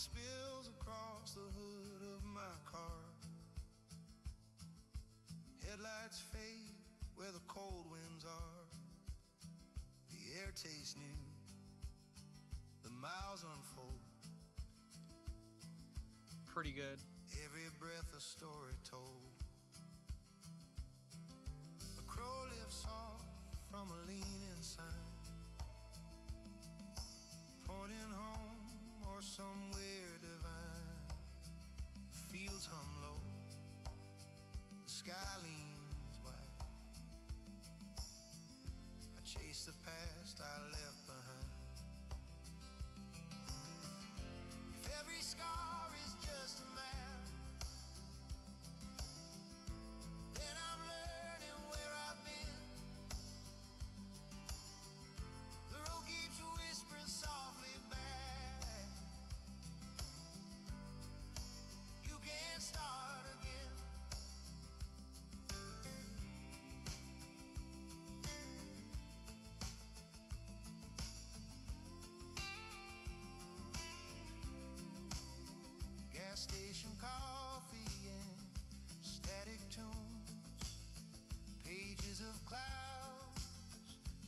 spills across the hood of my car. Headlights fade where the cold winds are. The air tastes new, the miles unfold. Pretty good. Every breath a story told. A crow lifts off from a leaning sign, pointing home or somewhere divine. The fields hum low, the sky leans wide. I chase the past I left behind. If every scar is just a map, then I'm learning where I've been. The road keeps whispering softly back, you can't start again. Gas station coffee and static tunes, pages of clouds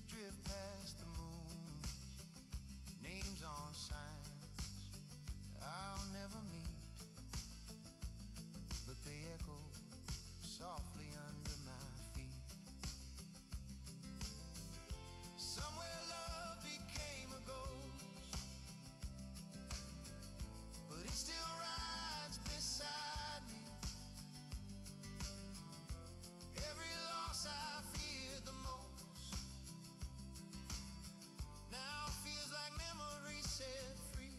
drift past the moon, names on signs I'll never meet, but they echo softly under my feet. Somewhere love became a ghost, but it still rides beside me. Every loss I feared the most now feels like memory set free.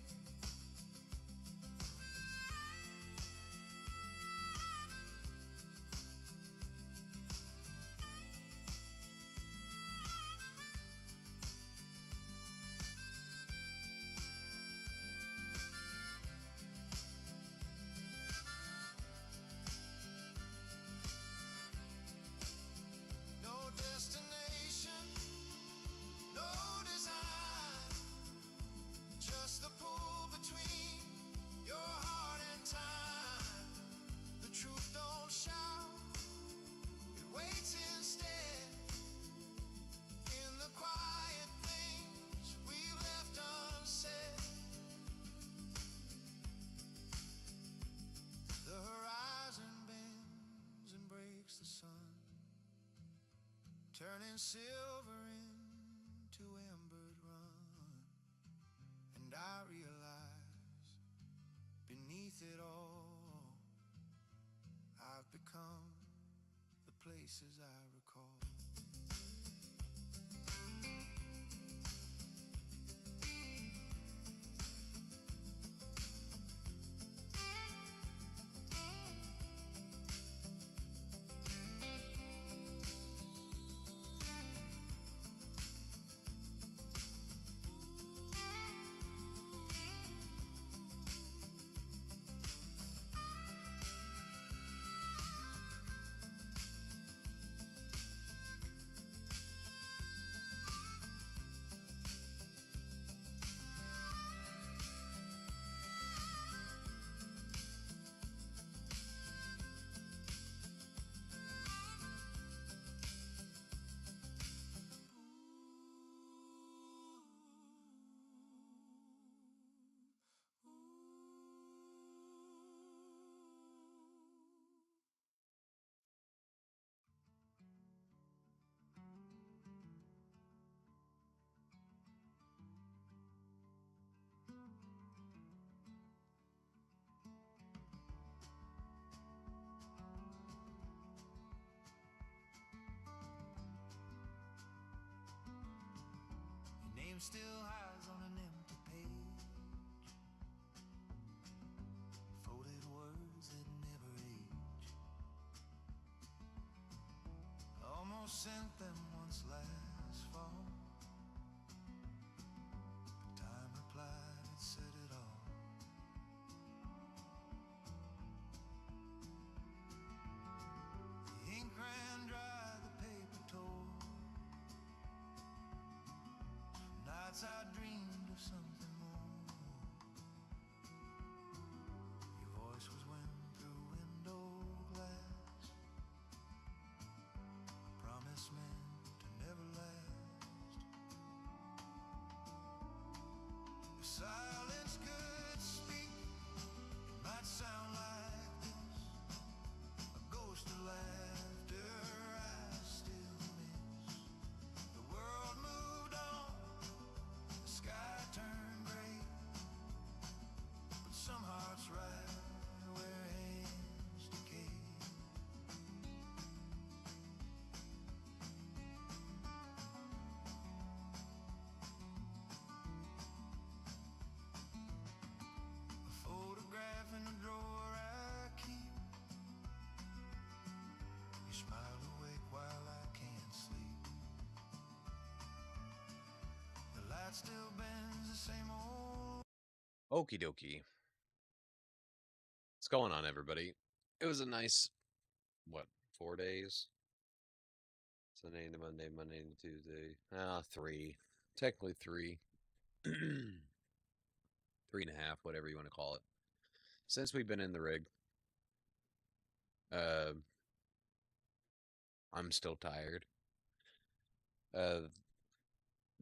No destination, no design, just the pull between your heart and time. The truth don't shout, it waits instead in the quiet things we've left unsaid. The horizon bends and breaks the sun, turning silver into embered run. And I realize beneath it all, I've become the places I recall. Name still hides on an empty page, folded words that never age. I almost sent them once last fall, but time replied it said it all. The ink ran dry, the paper tore. Nights I dreamed of something more. Okie dokie. What's going on, everybody? It was a nice, what, 4 days? Sunday to Monday, Monday to Tuesday. Three. Technically three. 3.5, whatever you want to call it. Since we've been in the rig. Uh, I'm still tired.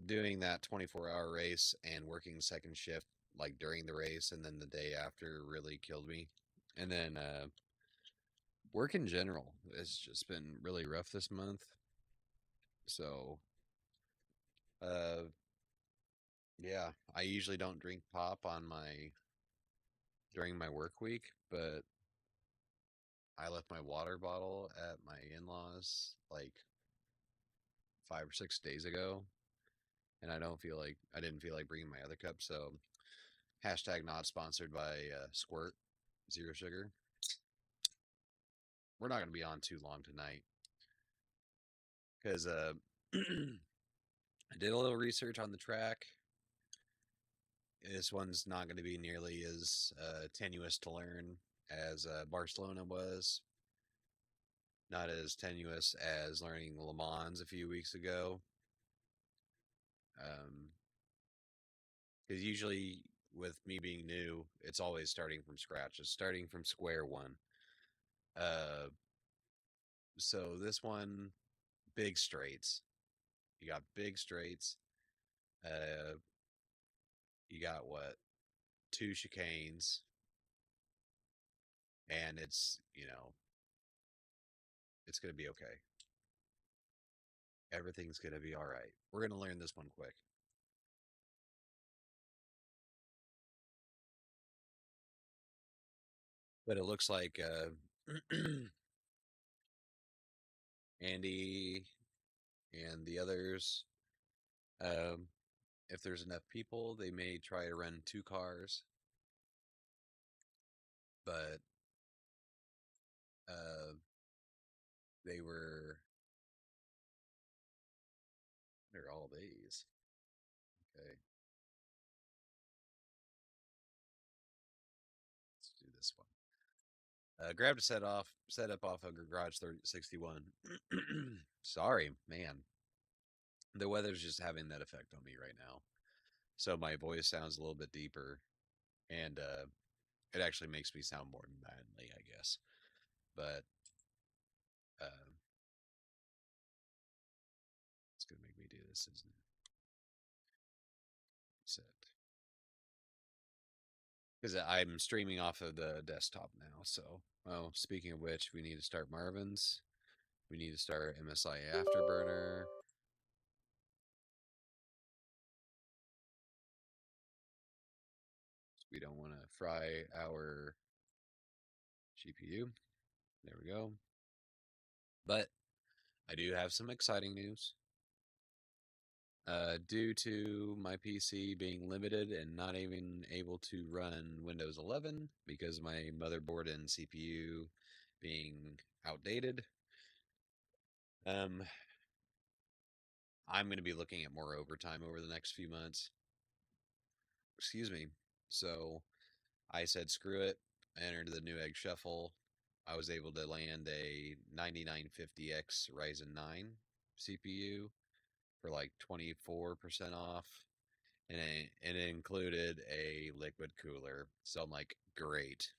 Doing that 24-hour race and working second shift, like during the race and then the day after, really killed me. And then work in general, it's just been really rough this month. So, uh, yeah, I usually don't drink pop on my during my work week, but I left my water bottle at my in-laws like 5 or 6 days ago, and I didn't feel like bringing my other cup. So hashtag not sponsored by Squirt Zero Sugar. We're not going to be on too long tonight because I did a little research on the track. This one's not going to be nearly as tenuous to learn as Barcelona was. Not as tenuous as learning Le Mans a few weeks ago. Because usually with me being new, it's always starting from scratch. It's starting from square one. So this one, big straights. You got big straights. Uh, you got what? 2 chicanes. And it's going to be okay. Everything's going to be all right. We're going to learn this one quick. But it looks like Andy and the others, if there's enough people, they may try to run 2 cars. But they were. They're all these. Okay. Let's do this one. Grabbed a set up off of Garage 61. Sorry, man. The weather's just having that effect on me right now. So my voice sounds a little bit deeper, and it actually makes me sound more manly, I guess. But it's gonna make me do this, isn't it? Set. Because I'm streaming off of the desktop now. So, well, speaking of which, we need to start Marvin's. We need to start MSI Afterburner. We don't want to fry our GPU. There we go. But I do have some exciting news. Due to my PC being limited and not even able to run Windows 11 because my motherboard and CPU being outdated, I'm going to be looking at more overtime over the next few months. Excuse me. So I said, screw it. I entered the Newegg Shuffle. I was able to land a 9950X Ryzen 9 CPU for like 24% off. And it included a liquid cooler. So I'm like, great.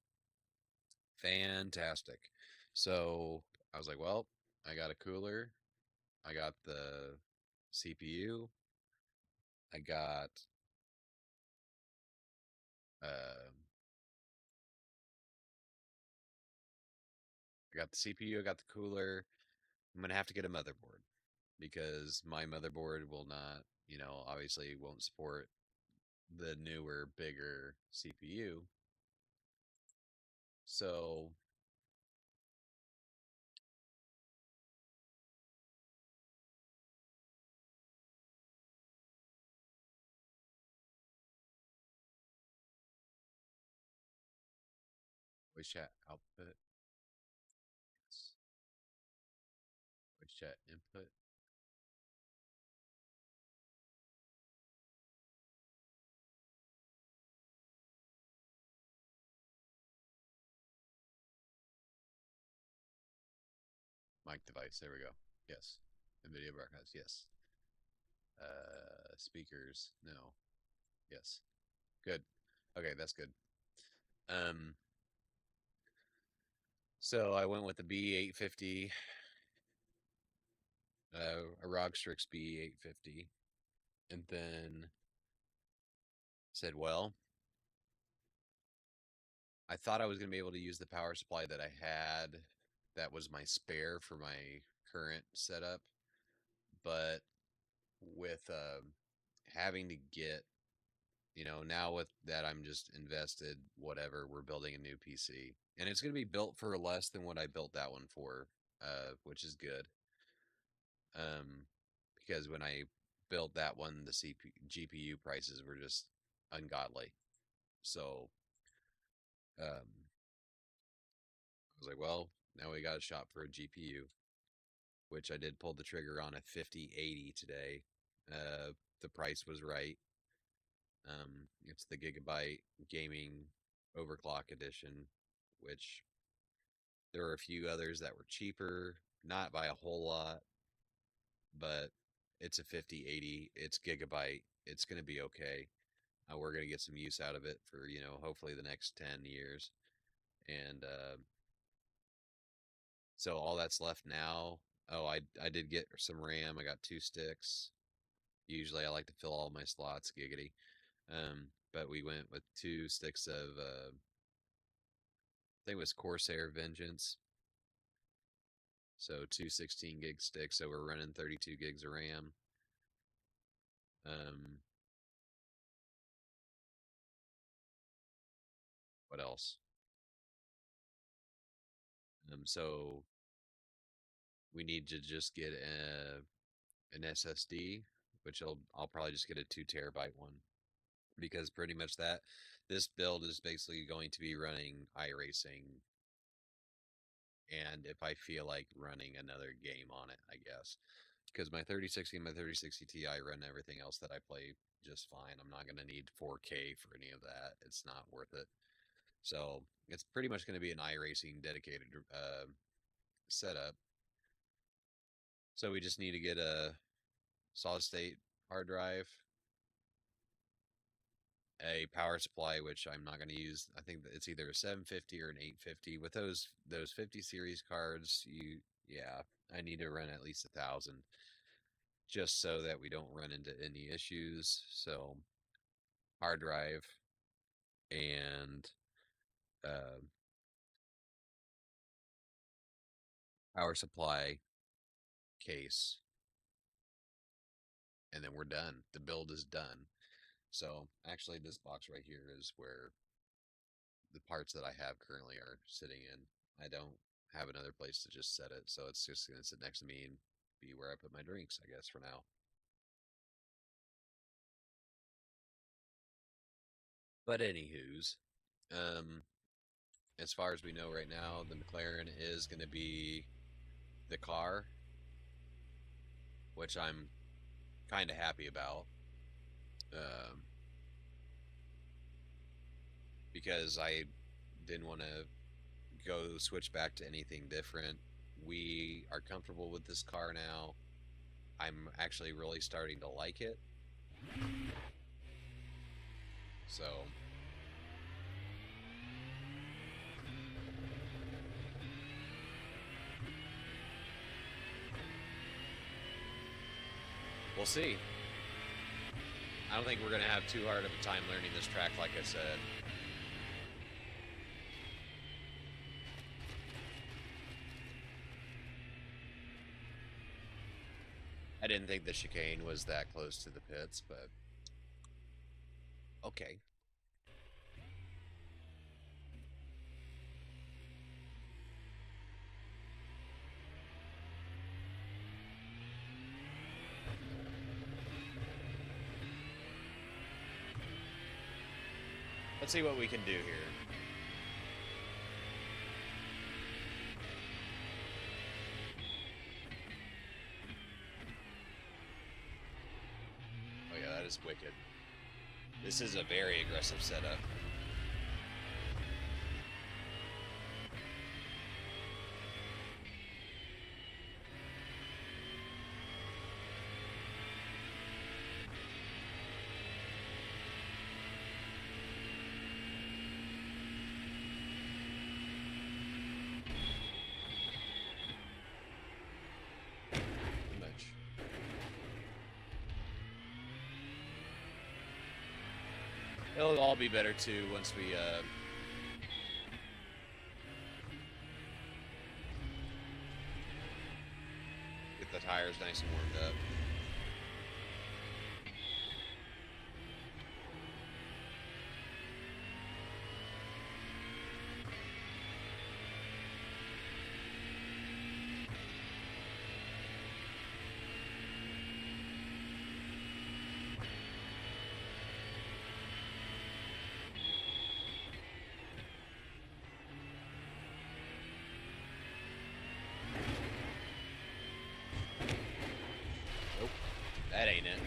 Fantastic. So I was like, well, I got a cooler. I got the CPU. I got uh, the CPU. I got the cooler. I'm gonna have to get a motherboard because my motherboard will not, obviously won't support the newer, bigger CPU. So voice chat output, yes. Voice chat input. Mic device. There we go. Yes. And video broadcast. Yes. Speakers. No. Yes. Good. Okay, that's good. So I went with the B850, a Rogstrix B850, and then said, well, I thought I was going to be able to use the power supply that I had that was my spare for my current setup, but with having to get, now with that I'm just invested, whatever, we're building a new PC. And it's going to be built for less than what I built that one for, which is good. Because when I built that one, the GPU prices were just ungodly. So I was like, well, now we got to shop for a GPU, which I did pull the trigger on a 5080 today. The price was right. It's the Gigabyte Gaming Overclock Edition, which there are a few others that were cheaper, not by a whole lot, but it's a 5080. It's Gigabyte. It's going to be okay. We're going to get some use out of it for, hopefully the next 10 years. And so all that's left now. Oh, I did get some RAM. I got 2 sticks. Usually I like to fill all my slots, giggity. But we went with 2 sticks of, I think it was Corsair Vengeance. So 2 16 gig sticks. So we're running 32 gigs of RAM. What else? So we need to just get an SSD, which I'll probably just get a 2 terabyte one, because pretty much this build is basically going to be running iRacing, and if I feel like running another game on it, I guess, because my 3060 and my 3060 Ti run everything else that I play just fine. I'm not going to need 4K for any of that. It's not worth it. So it's pretty much going to be an iRacing dedicated setup. So we just need to get a solid state hard drive, a power supply, which I'm not going to use. I think it's either a 750 or an 850. With those 50 series cards, I need to run at least 1,000, just so that we don't run into any issues. So hard drive and power supply, case, and then we're done. The build is done. So actually this box right here is where the parts that I have currently are sitting in. I don't have another place to just set it, so it's just going to sit next to me and be where I put my drinks, I guess, for now. But anywho's, as far as we know right now, the McLaren is going to be the car, which I'm kind of happy about, because I didn't want to go switch back to anything different. We are comfortable with this car now. I'm actually really starting to like it. So we'll see. I don't think we're going to have too hard of a time learning this track, like I said. I didn't think the chicane was that close to the pits, but okay. Let's see what we can do here. Oh yeah, that is wicked. This is a very aggressive setup. It'll all be better too once we get the tires nice and warmed up. That ain't it.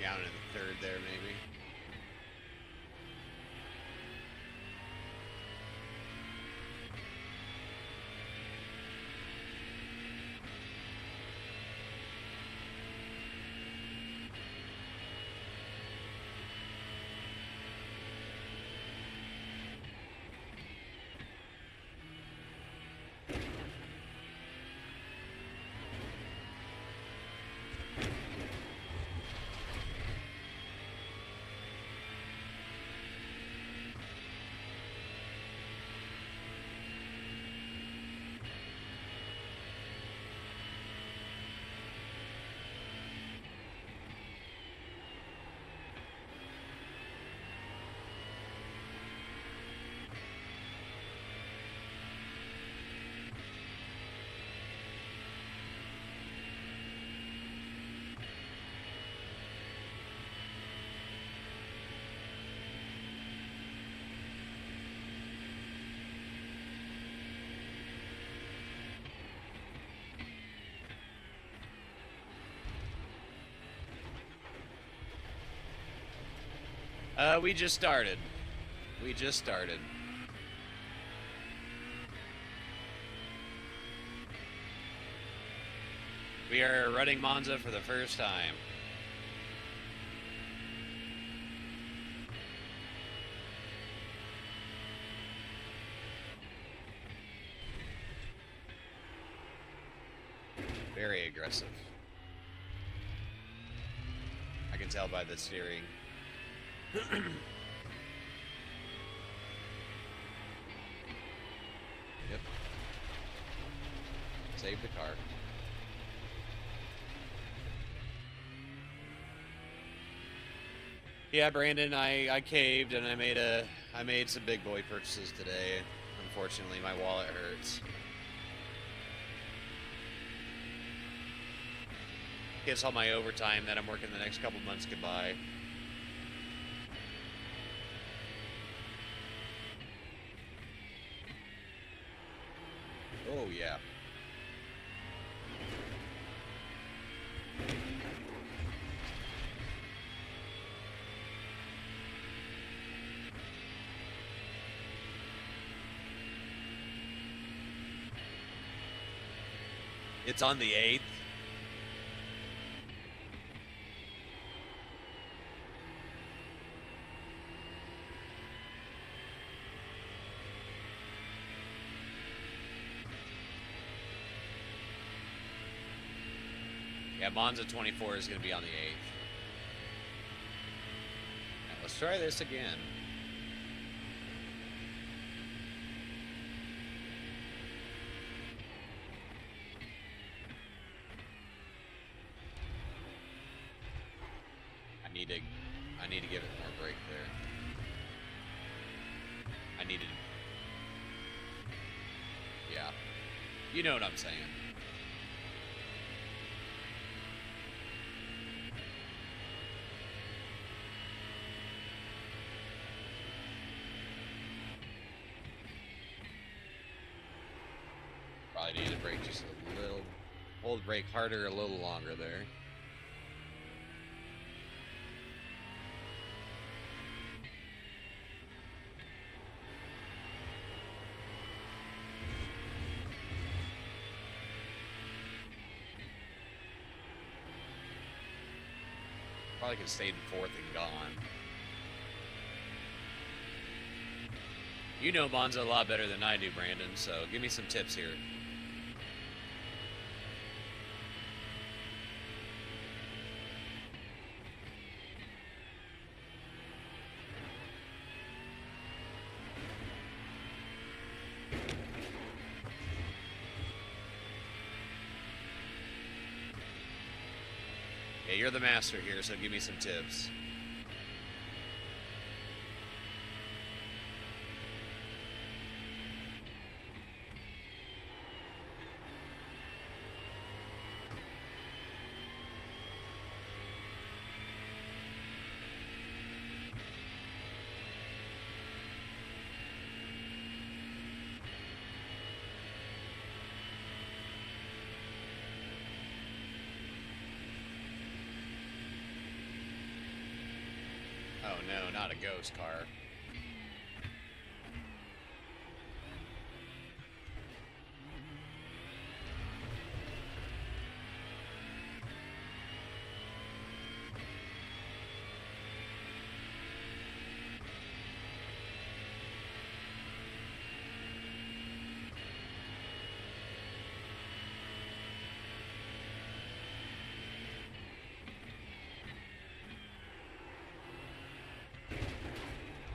Down in the third there, maybe. We just started. We just started. We are running Monza for the first time. Very aggressive. I can tell by the steering. Yep. Save the car. Yeah, Brandon, I caved and I made some big boy purchases today. Unfortunately, my wallet hurts. Gets all my overtime that I'm working the next couple months goodbye. Oh, yeah. It's on the 8th. Yeah, Monza 24 is going to be on the 8th. Now, let's try this again. I need to give it more brake there. I needed... Yeah. You know what I'm saying. Probably need to brake just a little... Hold brake harder a little longer there. Probably could have stayed in 4th and gone. You know Monza a lot better than I do, Brandon, so give me some tips here. Yeah, you're the master here, so give me some tips. Oh no, not a ghost car.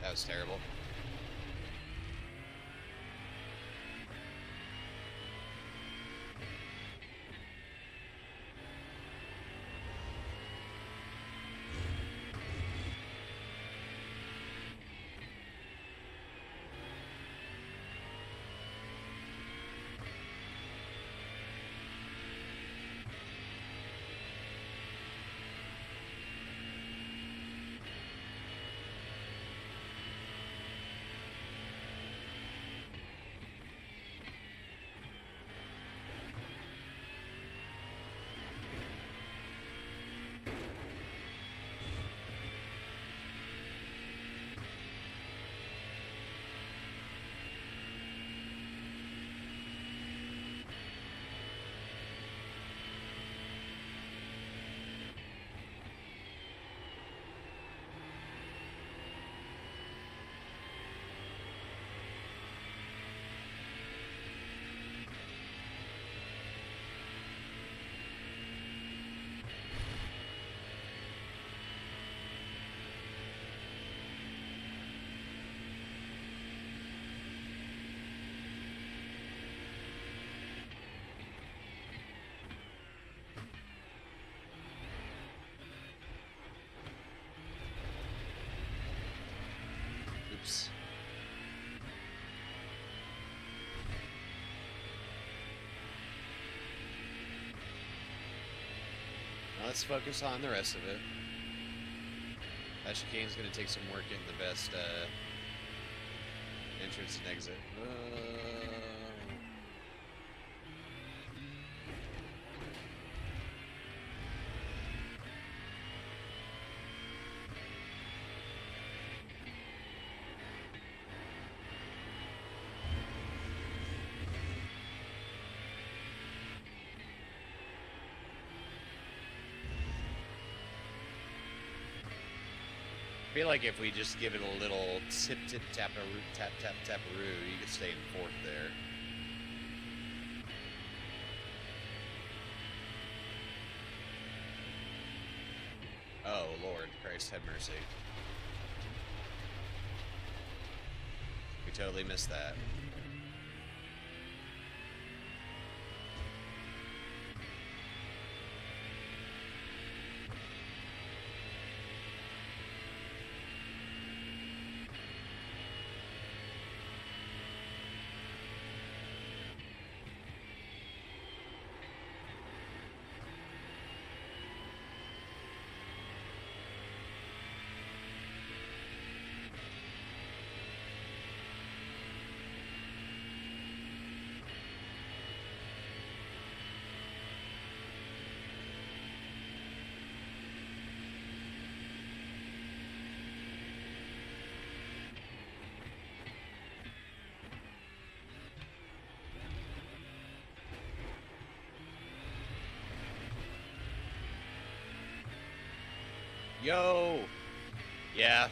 That was terrible. Oops. Now let's focus on the rest of it. That chicane's going to take some work getting the best entrance and exit. I feel like if we just give it a little tip tip tap-a-roo, tap tap tap-a-roo, you could stay in 4th there. Christ, have mercy. We totally missed that. Yo! Yeah,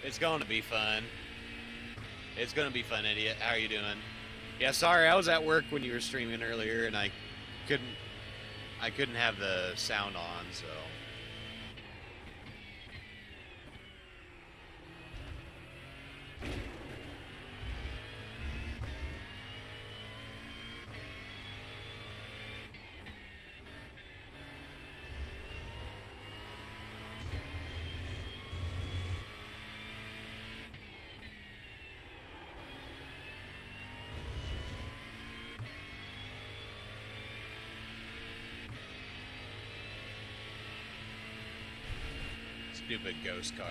it's going to be fun. It's going to be fun, idiot. How are you doing? Yeah, sorry, I was at work when you were streaming earlier, and I couldn't have the sound on, so. Stupid ghost car.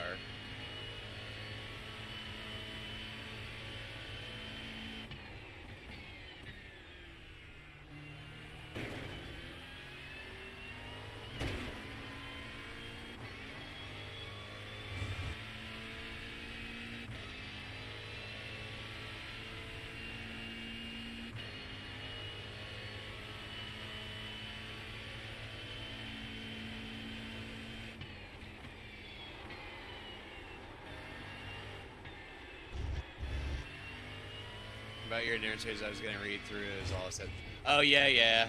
About your endurance race, I was gonna read through it, is all I said. Oh yeah.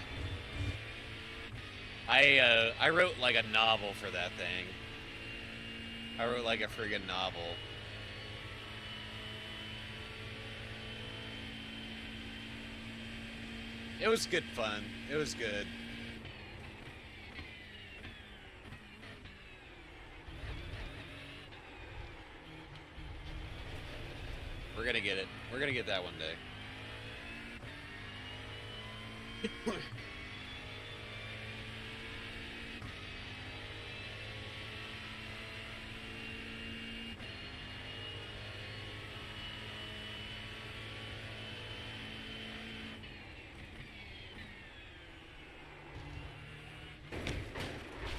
I wrote like a novel for that thing. I wrote like a friggin' novel. It was good fun. It was good. We're gonna get it. We're gonna get that one day.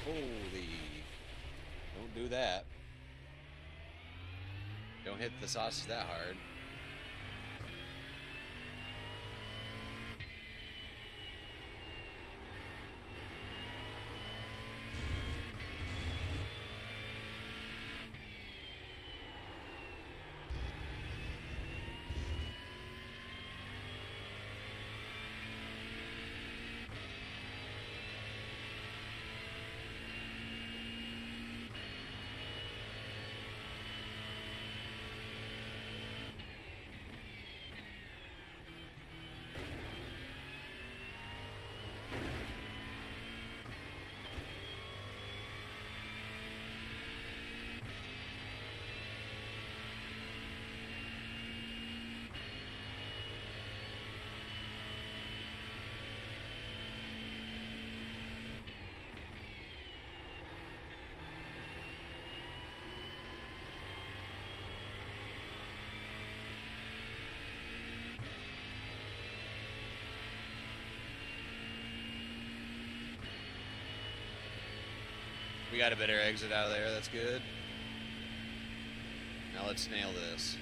Holy. Don't do that. Don't hit the sausage that hard. We got a better exit out of there, that's good. Now let's nail this.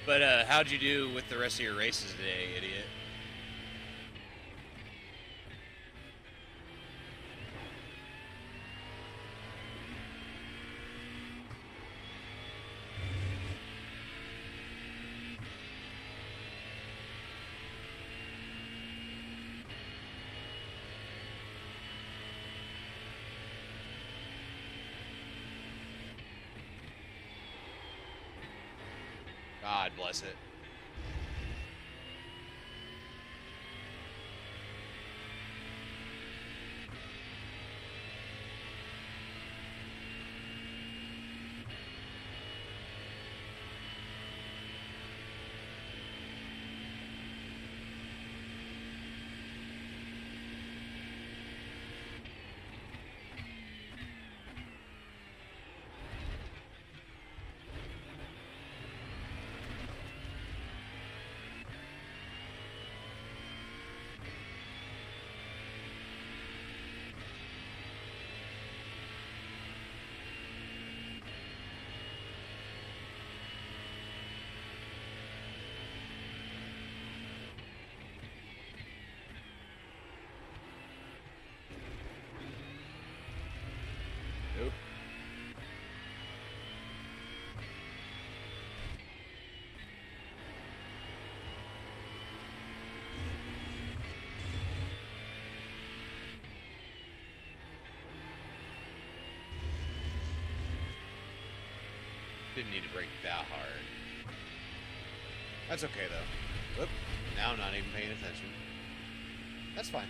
But how'd you do with the rest of your races today, idiot? God bless it. Nope. Didn't need to break that hard. That's okay though. Whoop. Now I'm not even paying attention. That's fine.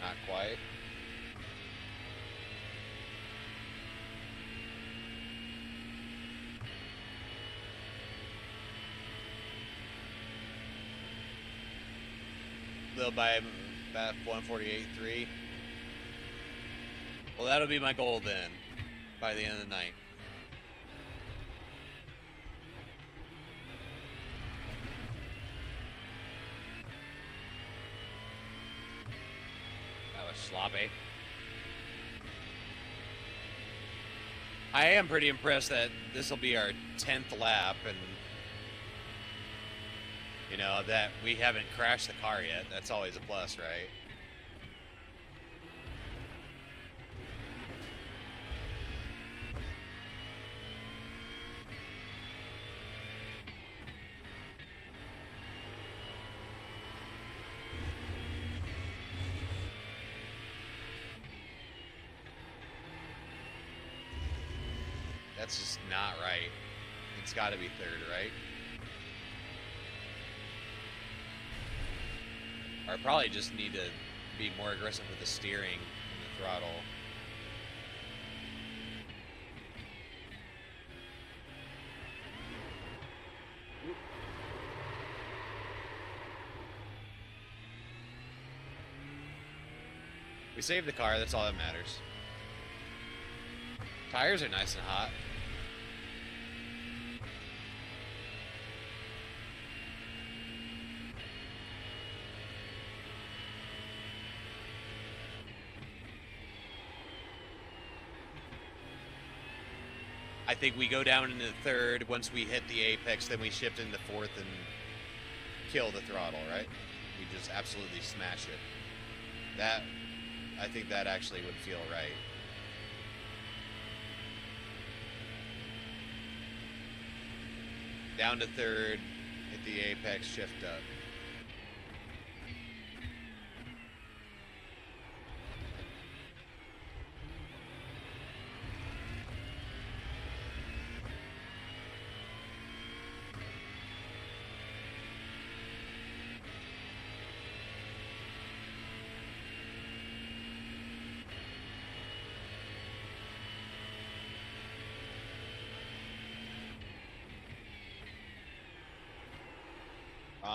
Not quite. Little by about 148.3. Well, that'll be my goal then, by the end of the night. That was sloppy. I am pretty impressed that this will be our 10th lap, and you know, that we haven't crashed the car yet. That's always a plus, right? That's just not right. It's got to be third, right? Or I probably just need to be more aggressive with the steering and the throttle. We saved the car, that's all that matters. Tires are nice and hot. I think we go down into third. Once we hit the apex, then we shift into fourth and kill the throttle, right? We just absolutely smash it. That, I think that actually would feel right. Down to third, hit the apex, shift up.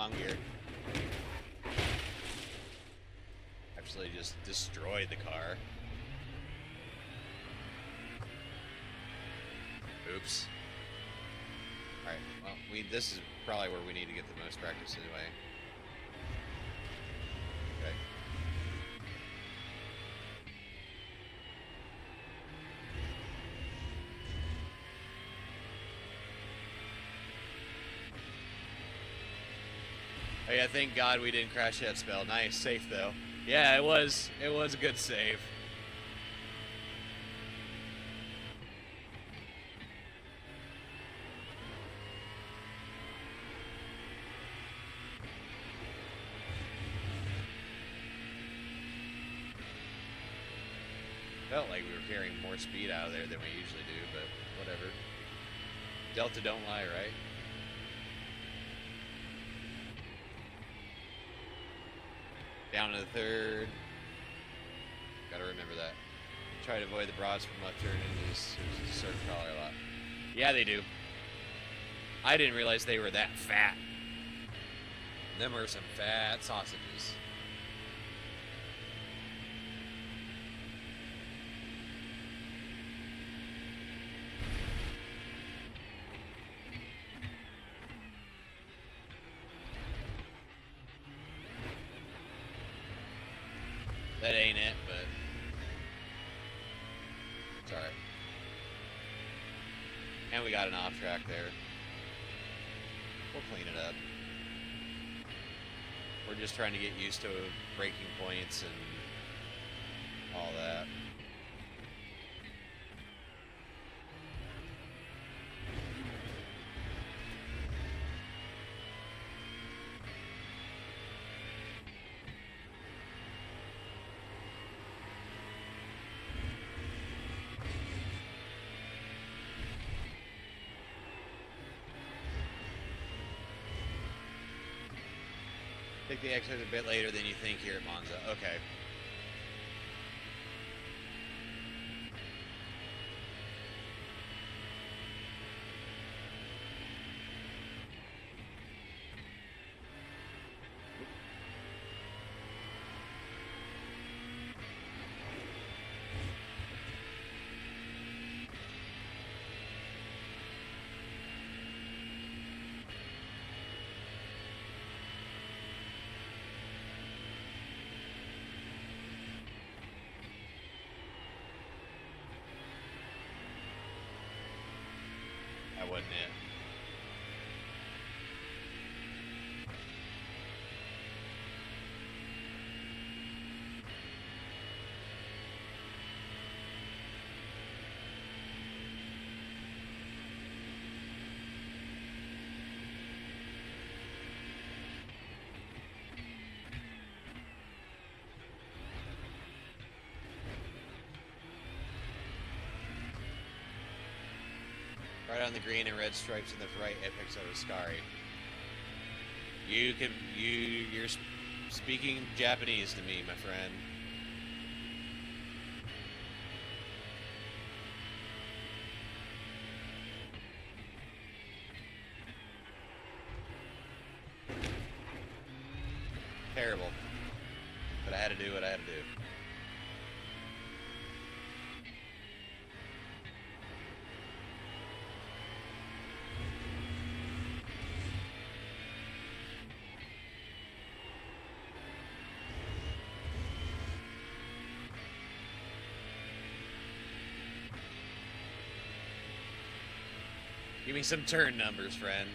wrong here. Actually just destroyed the car. Oops. Alright, well, this is probably where we need to get the most practice anyway. Okay. Oh yeah, thank God we didn't crash that spell. Nice, safe though. Yeah, it was a good save. Felt like we were carrying more speed out of there than we usually do, but whatever. Delta don't lie, right? Down to the third. Gotta remember that. Try to avoid the broads from left turn into this circle collar a lot. Yeah, they do. I didn't realize they were that fat. Them are some fat sausages. That ain't it, but it's alright. And we got an off track there. We'll clean it up. We're just trying to get used to braking points and all that. Take the exit a bit later than you think here at Monza. Okay. That wasn't it. Right on the green and red stripes in the right apex of Ascari. You're speaking Japanese to me, my friend. Terrible. But I had to do what I had to do. Give me some turn numbers, friend.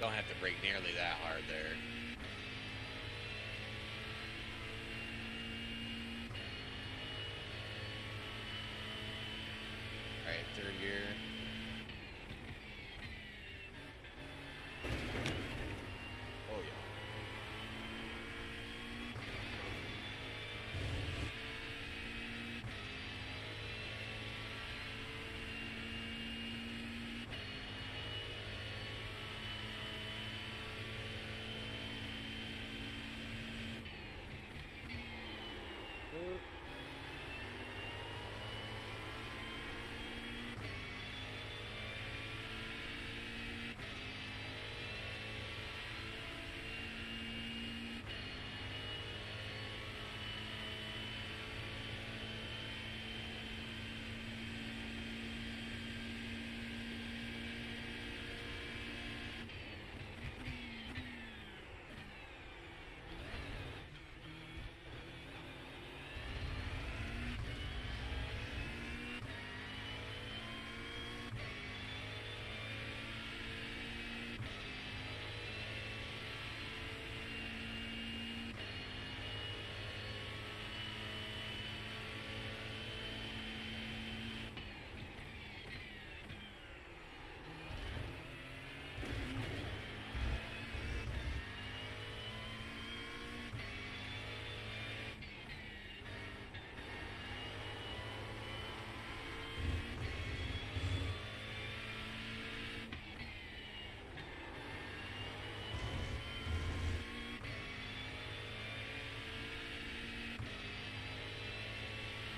Don't have to brake nearly that hard there. Alright, third gear. Oh yeah.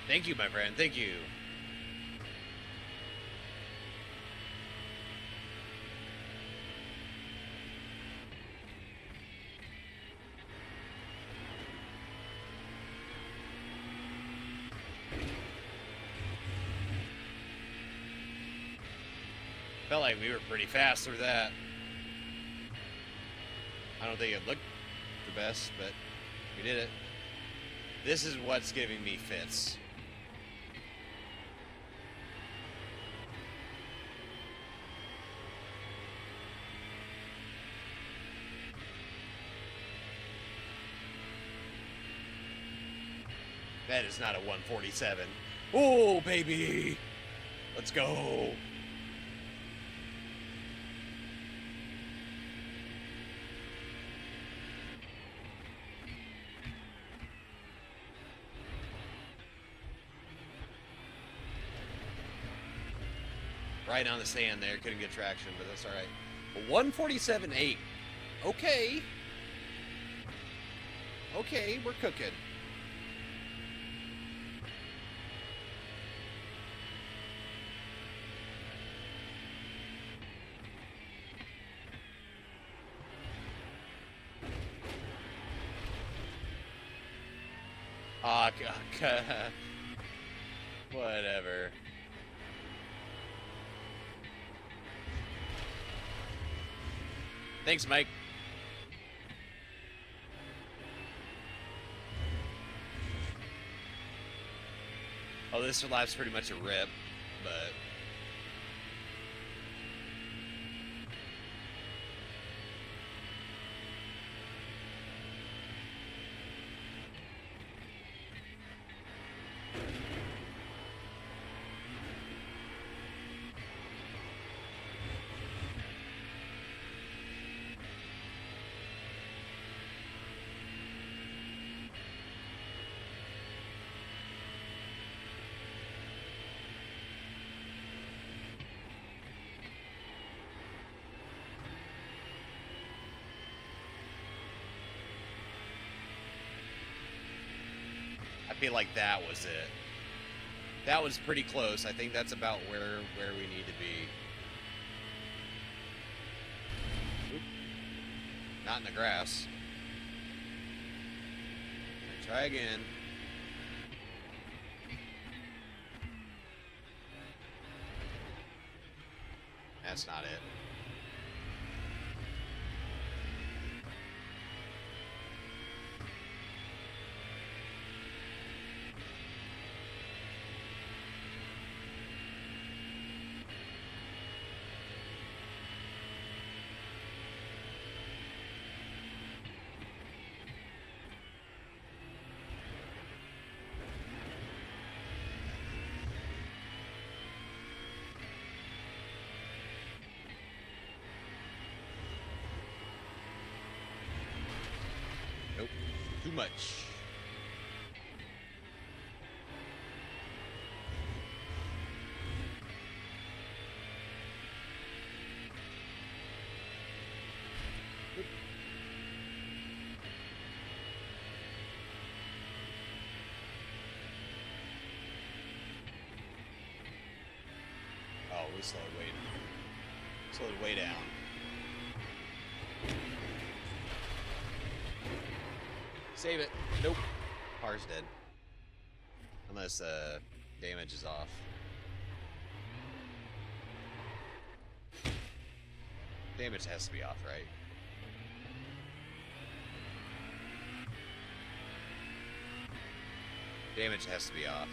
Thank you, my friend. Thank you. Felt like we were pretty fast through that. I don't think it looked the best, but we did it. This is what's giving me fits. That is not a 147. Oh, baby! Let's go! Right on the sand there, couldn't get traction, but that's alright. 147.8. Okay. Okay, we're cooking. Ah, whatever. Thanks, Mike. Oh, this lap's pretty much a rip, but... I feel like that was it. That was pretty close. I think that's about where we need to be. Oop. Not in the grass. Try again. That's not it. much. Oh, we slowed way down. Save it. Nope. Car's dead. Unless damage is off. Damage has to be off, right? Damage has to be off.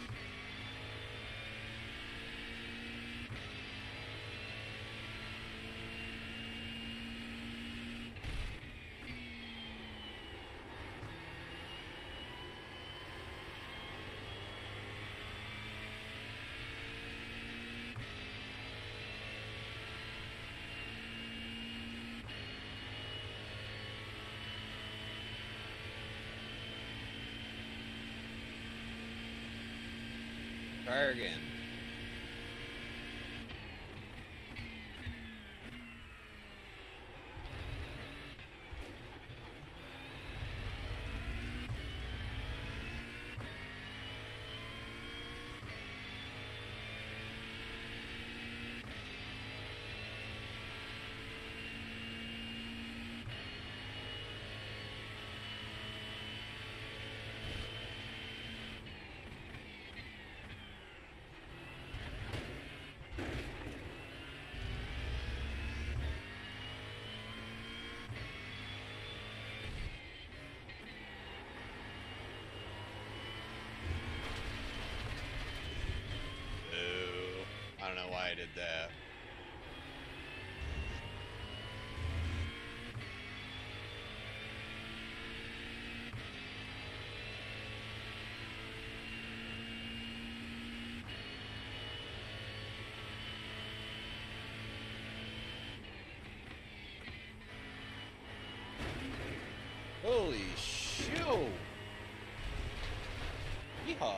Try again. I don't know why I did that. Holy shit! Yeehaw!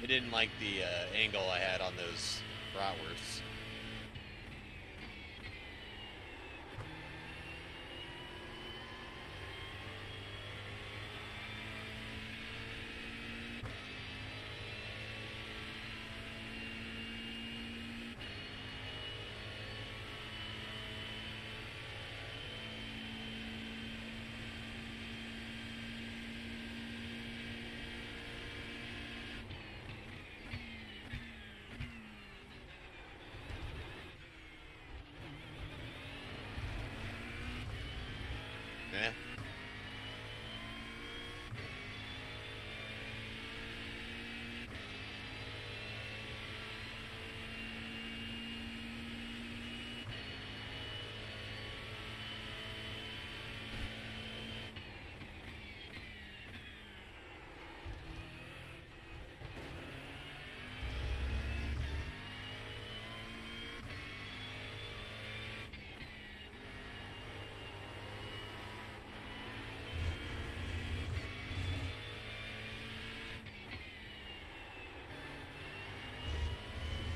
I didn't like the angle I had on those bratwursts. Eh.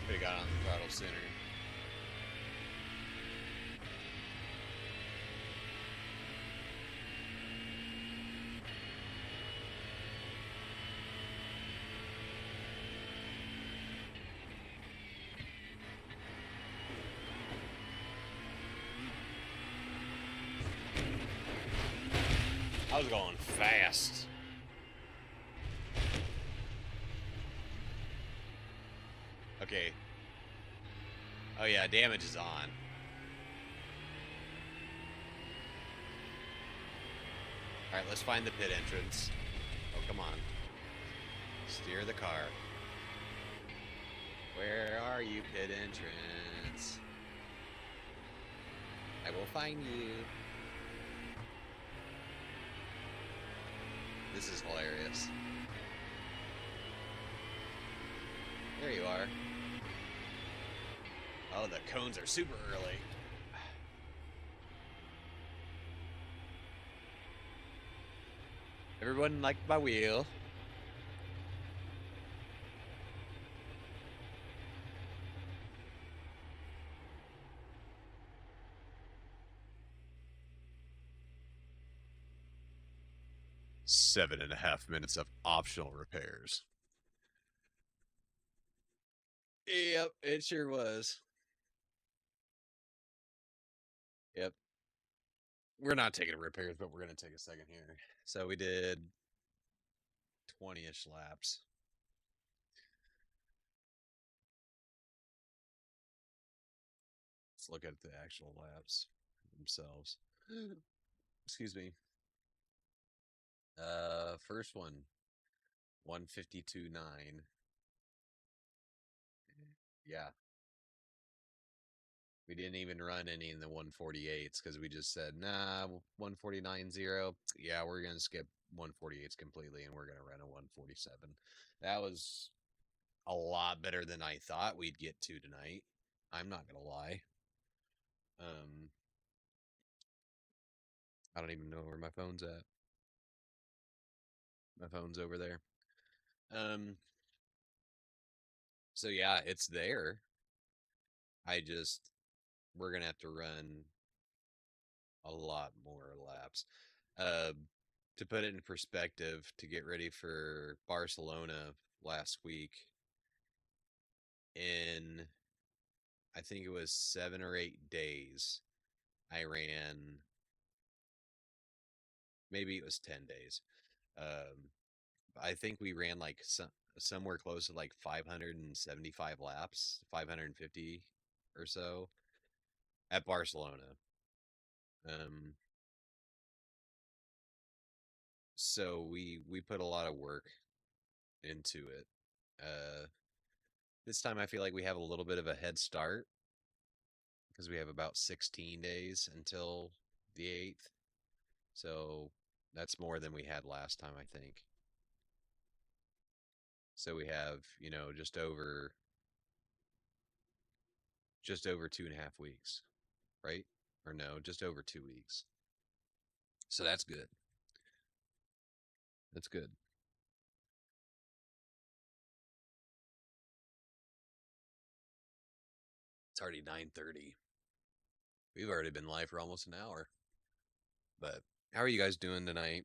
Could've got on the throttle sooner. I was going fast. Okay. Oh yeah, damage is on. Alright, let's find the pit entrance. Oh, come on. Steer the car. Where are you, pit entrance? I will find you. This is hilarious. There you are. Oh, the cones are super early. Everyone liked my wheel. Seven and a half minutes of optional repairs. Yep, it sure was. Yep. We're not taking repairs, but we're going to take a second here. So we did 20-ish laps. Let's look at the actual laps themselves. Excuse me. First one, 152.9. Yeah. We didn't even run any in the 148s because we just said, nah, 149.0. Yeah, we're going to skip 148s completely and we're going to run a 147. That was a lot better than I thought we'd get to tonight. I'm not going to lie. I don't even know where my phone's at. My phone's over there. So yeah, it's there. We're going to have to run a lot more laps. To put it in perspective, to get ready for Barcelona last week, in I think it was 7 or 8 days, I ran, maybe it was 10 days. I think we ran like somewhere close to like 575 laps, 550 or so at Barcelona. So we put a lot of work into it. This time I feel like we have a little bit of a head start because we have about 16 days until the 8th. So that's more than we had last time, I think. So we have, just over 2.5 weeks, right? Or no, just over 2 weeks. So that's good. That's good. It's already 9:30. We've already been live for almost an hour. But how are you guys doing tonight?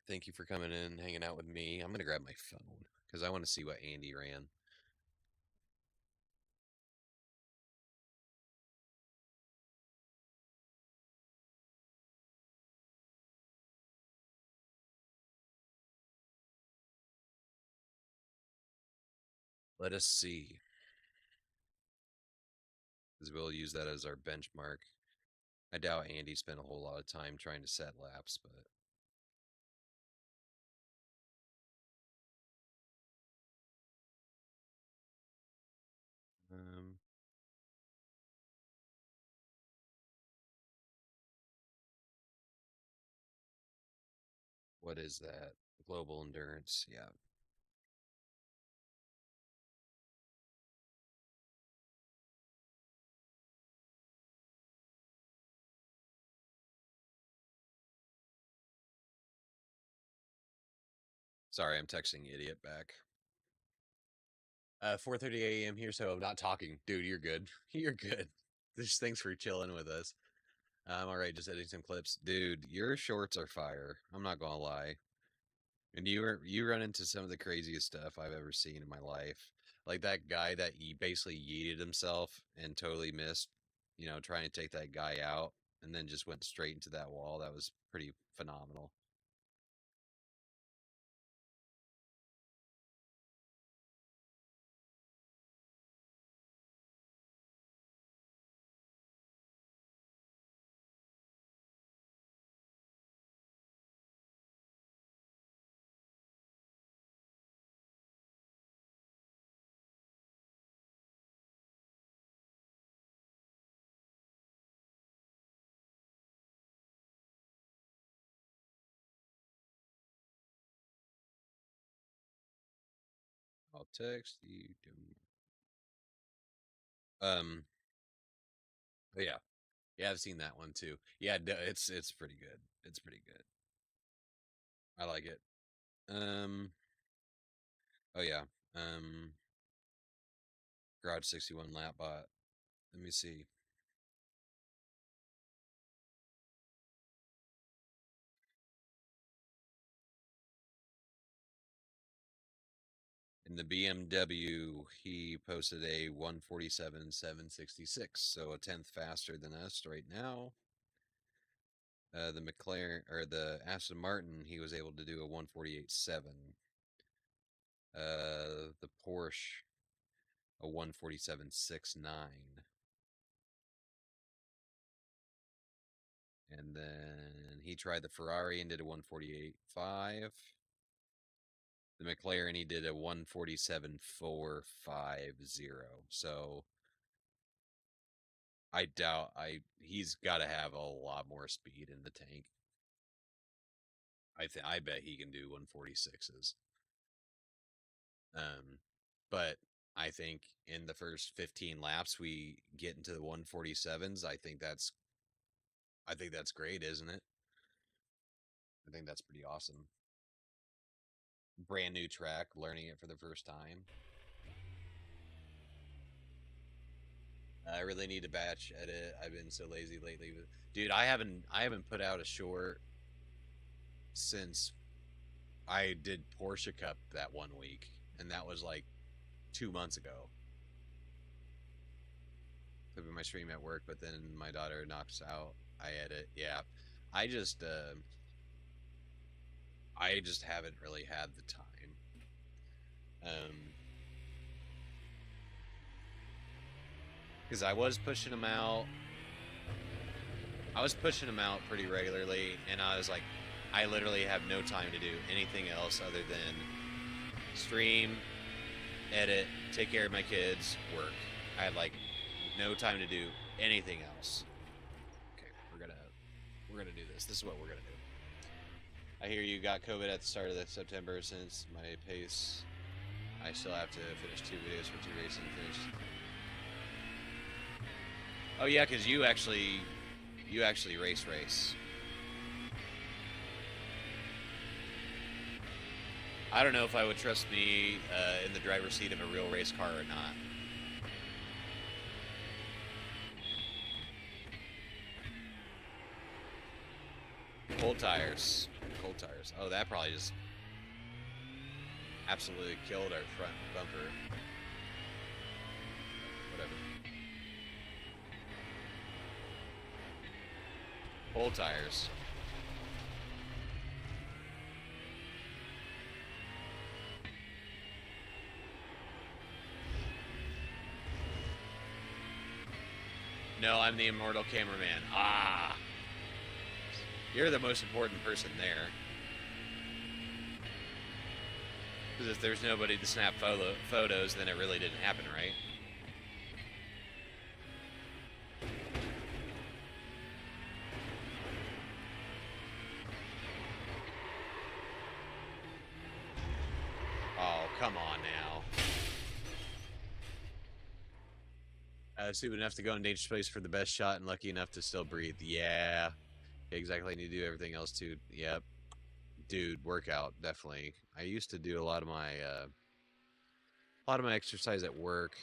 Thank you for coming in, hanging out with me. I'm going to grab my phone because I want to see what Andy ran. Let us see, because we'll use that as our benchmark. I doubt Andy spent a whole lot of time trying to set laps, but what is that? Global endurance, yeah. Sorry, I'm texting idiot back. 4:30 a.m. here, so I'm not talking. Dude, you're good. You're good. Just thanks for chilling with us. I'm all right, just editing some clips. Dude, your shorts are fire. I'm not gonna lie. And you run into some of the craziest stuff I've ever seen in my life. Like that guy that he basically yeeted himself and totally missed, trying to take that guy out and then just went straight into that wall. That was pretty phenomenal. I'll text you. Oh yeah, yeah, I've seen that one too. Yeah, it's pretty good. It's pretty good. I like it. Oh yeah. Garage 61 Lapbot. Let me see. In the BMW, he posted a 147.766, so a tenth faster than us right now. The McLaren or the Aston Martin, he was able to do a 148.7. The Porsche, a 147.69. And then he tried the Ferrari and did a 148.5. The McLaren, he did a 147.450. So I doubt he's got to have a lot more speed in the tank. I bet he can do 146s. But I think in the first 15 laps we get into the 147s. I think that's great, isn't it? I think that's pretty awesome. Brand new track, learning it for the first time. I really need to batch edit. I've been so lazy lately. Dude, I haven't put out a short since I did Porsche Cup that one week, and that was like 2 months ago. Put in my stream at work, but then my daughter knocks out. I edit. Yeah, I just haven't really had the time. Because I was pushing them out. I was pushing them out pretty regularly, and I was like, I literally have no time to do anything else other than stream, edit, take care of my kids, work. I had like no time to do anything else. Okay, we're gonna do this. This is what we're gonna do. I hear you got COVID at the start of September. Since my pace, I still have to finish 2 videos for 2 races and finish. Oh yeah, because you actually race. I don't know if I would trust me in the driver's seat of a real race car or not. Cold tires. Cold tires. Oh, that probably just absolutely killed our front bumper. Whatever. Cold tires. No, I'm the immortal cameraman. Ah! You're the most important person there. Because if there's nobody to snap photos, then it really didn't happen, right? Oh, come on now. Stupid enough to go in dangerous place for the best shot and lucky enough to still breathe. Yeah. Exactly. I need to do everything else too. Yep. Dude, workout, definitely. I used to do a lot of my exercise at work,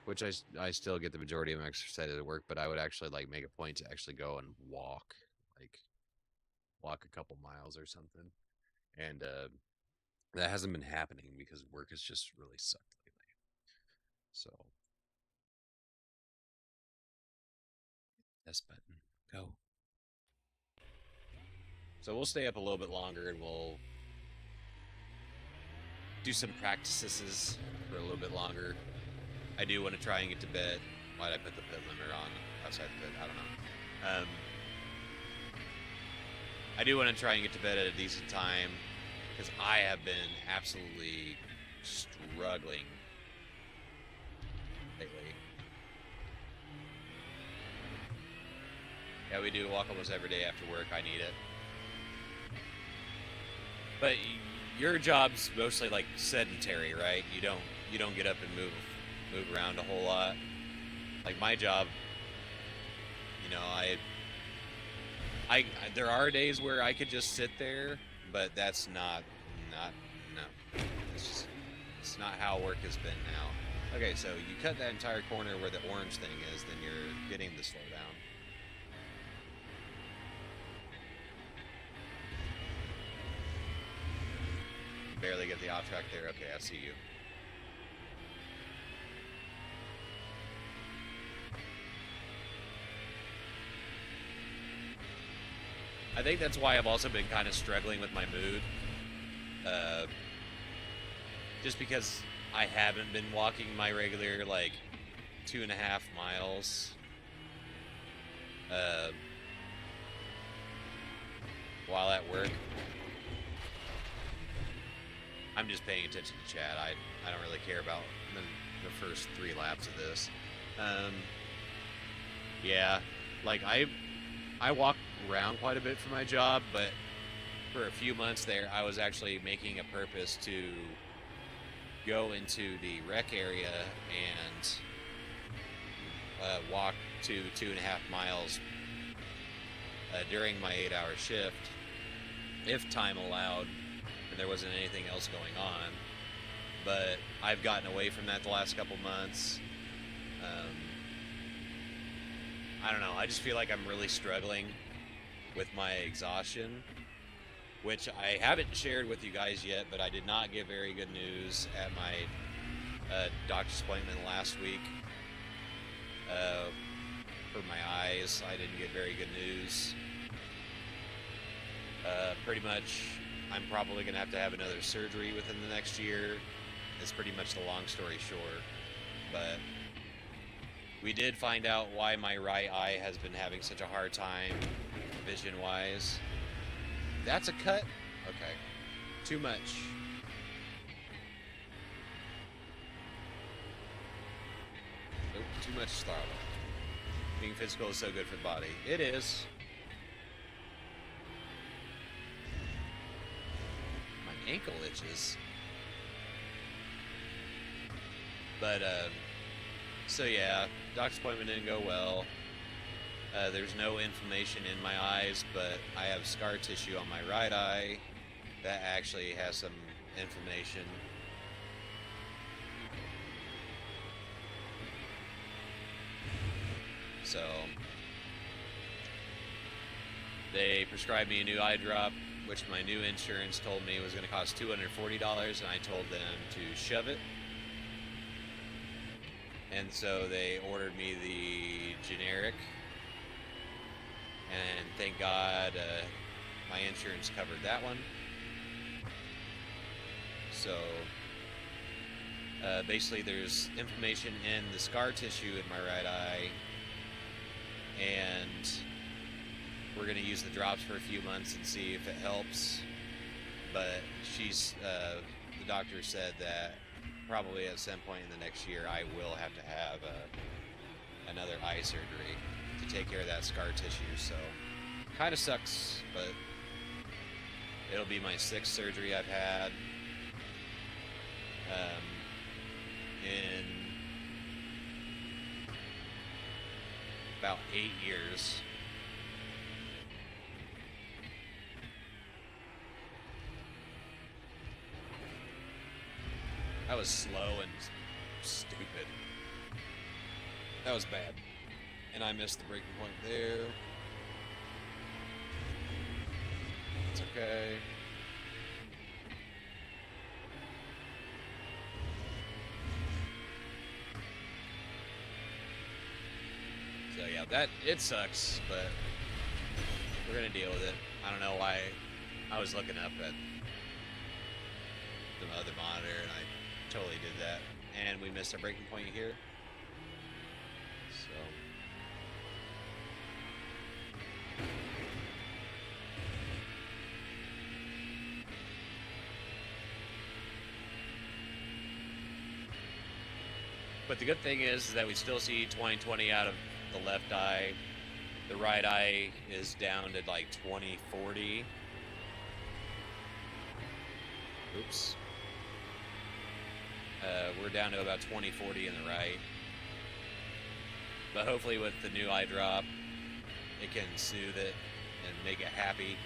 which I still get the majority of my exercise at work, but I would actually like make a point to actually go and walk a couple miles or something. And that hasn't been happening because work has just really sucked lately. So S button, go. So we'll stay up a little bit longer and we'll do some practices for a little bit longer. I do want to try and get to bed. Why'd I put the pit limiter on outside the pit? I don't know. I do want to try and get to bed at a decent time because I have been absolutely struggling lately. Yeah, we do walk almost every day after work. I need it. But your job's mostly like sedentary, right? You don't get up and move around a whole lot. Like my job, you know, I there are days where I could just sit there, but that's not no. It's not how work has been now. Okay, so you cut that entire corner where the orange thing is, then you're getting the slowdown. Barely get the off track there. Okay, I see you. I think that's why I've also been kind of struggling with my mood. Just because I haven't been walking my regular, like, 2.5 miles. While at work. I'm just paying attention to chat. I don't really care about the first 3 laps of this. Yeah, like I walk around quite a bit for my job, but for a few months there, I was actually making a purpose to go into the rec area and walk to 2.5 miles during my 8-hour shift, if time allowed and there wasn't anything else going on. But I've gotten away from that the last couple months. I don't know, I just feel like I'm really struggling with my exhaustion, which I haven't shared with you guys yet, but I did not get very good news at my doctor's appointment last week. For my eyes, I didn't get very good news. Pretty much, I'm probably going to have another surgery within the next year. It's pretty much the long story short. But we did find out why my right eye has been having such a hard time vision-wise. That's a cut? Okay. Too much. Nope, too much throttle. Being physical is so good for the body. It is. My ankle itches. But, so yeah, doctor's appointment didn't go well. There's no inflammation in my eyes, but I have scar tissue on my right eye that actually has some inflammation. So they prescribed me a new eye drop, which my new insurance told me was going to cost $240, and I told them to shove it. And so they ordered me the generic, and thank God my insurance covered that one. So basically there's inflammation in the scar tissue in my right eye, and we're going to use the drops for a few months and see if it helps. But the doctor said that probably at some point in the next year I will have to have another eye surgery to take care of that scar tissue. So kind of sucks, but it'll be my 6th surgery I've had in about 8 years. That was slow and stupid. That was bad. And I missed the breaking point there. It's okay. So yeah, it sucks, but we're gonna deal with it. I don't know why I was looking up at the other monitor and I totally did that, and we missed our breaking point here. So but the good thing is that we still see 20/20 out of the left eye. The right eye is down to like 20/40. Oops. We're down to about 20-40 in the right. But hopefully with the new eye drop, it can soothe it and make it happy.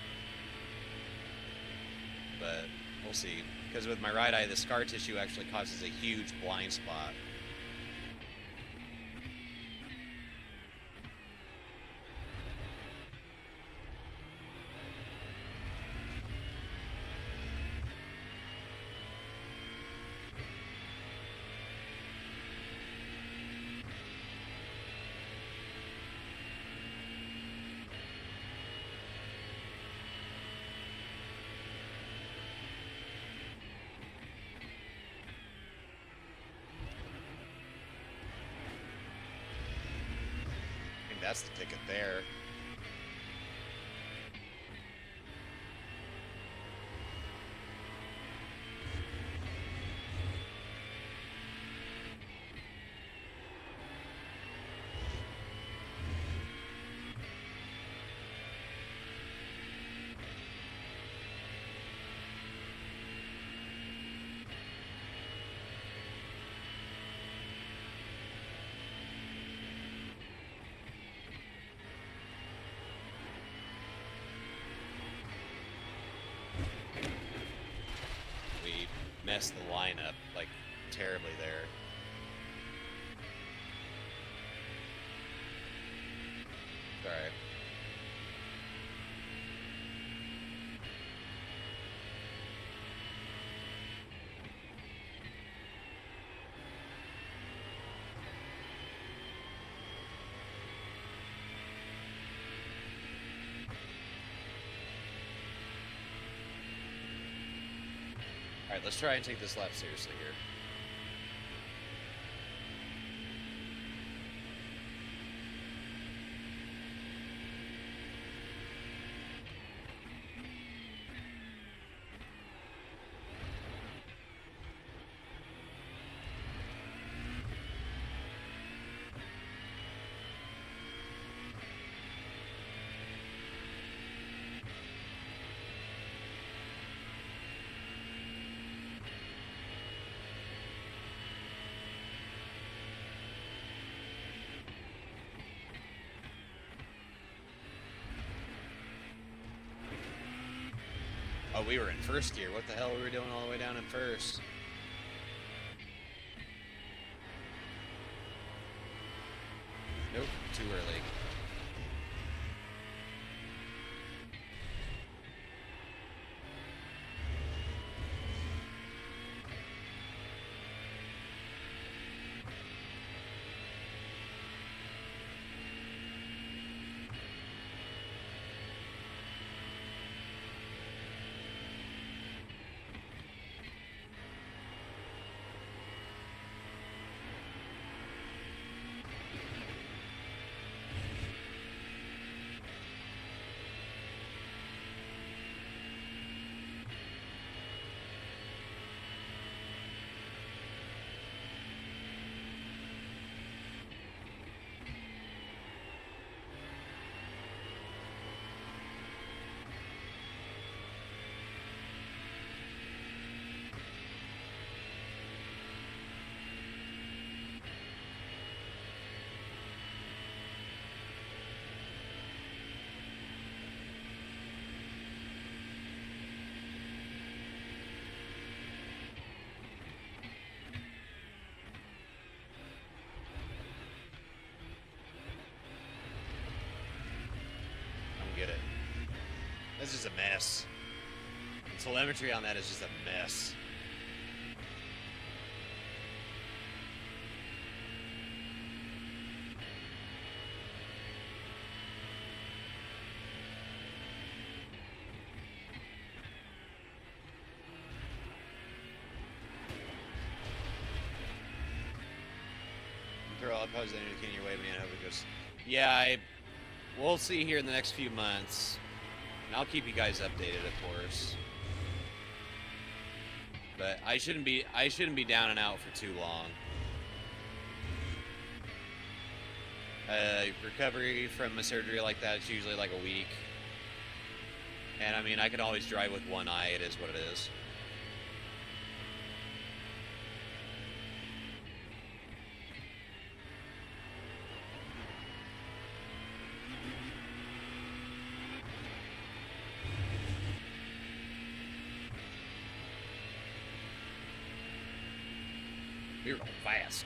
But we'll see. Because with my right eye, the scar tissue actually causes a huge blind spot. That's the ticket there. Messed the lineup like terribly there. All right. Alright, let's try and take this lap seriously here. Oh, we were in first gear. What the hell were we doing all the way down in first? Nope, too early. That's just a mess. The telemetry on that is just a mess. Throw all pose indicating your way, man. I hope it goes. Yeah, we'll see here in the next few months. And I'll keep you guys updated, of course. But I shouldn't be down and out for too long. Recovery from a surgery like that is usually like a week. And I mean, I can always drive with one eye. It is what it is. You're going fast.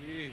Yeah.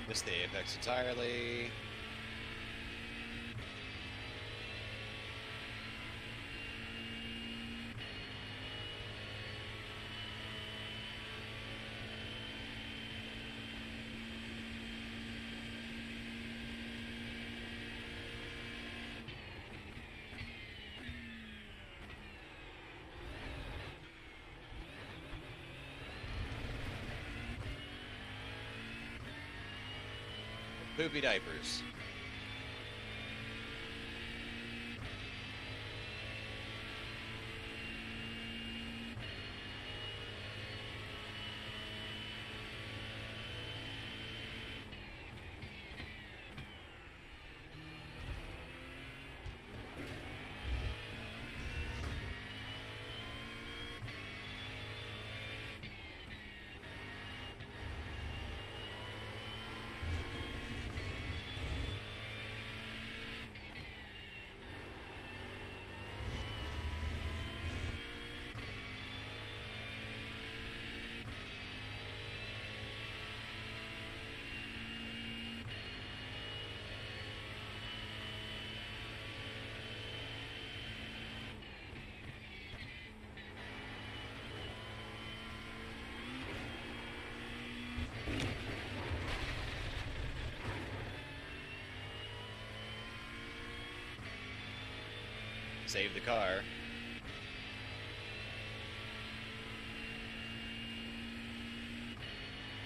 Missed the apex entirely. Poopy diapers. Save the car.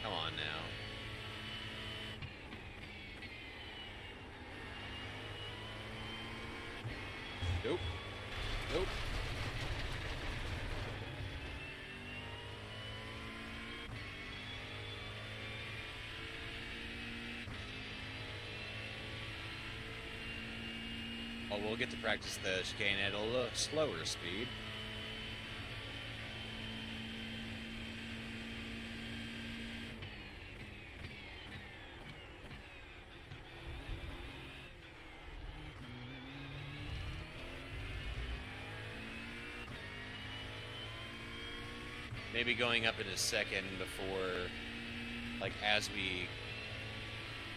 Come on now. Nope. Nope. Oh, we'll get to practice the chicane at a little slower speed. Maybe going up in a second before, like, as we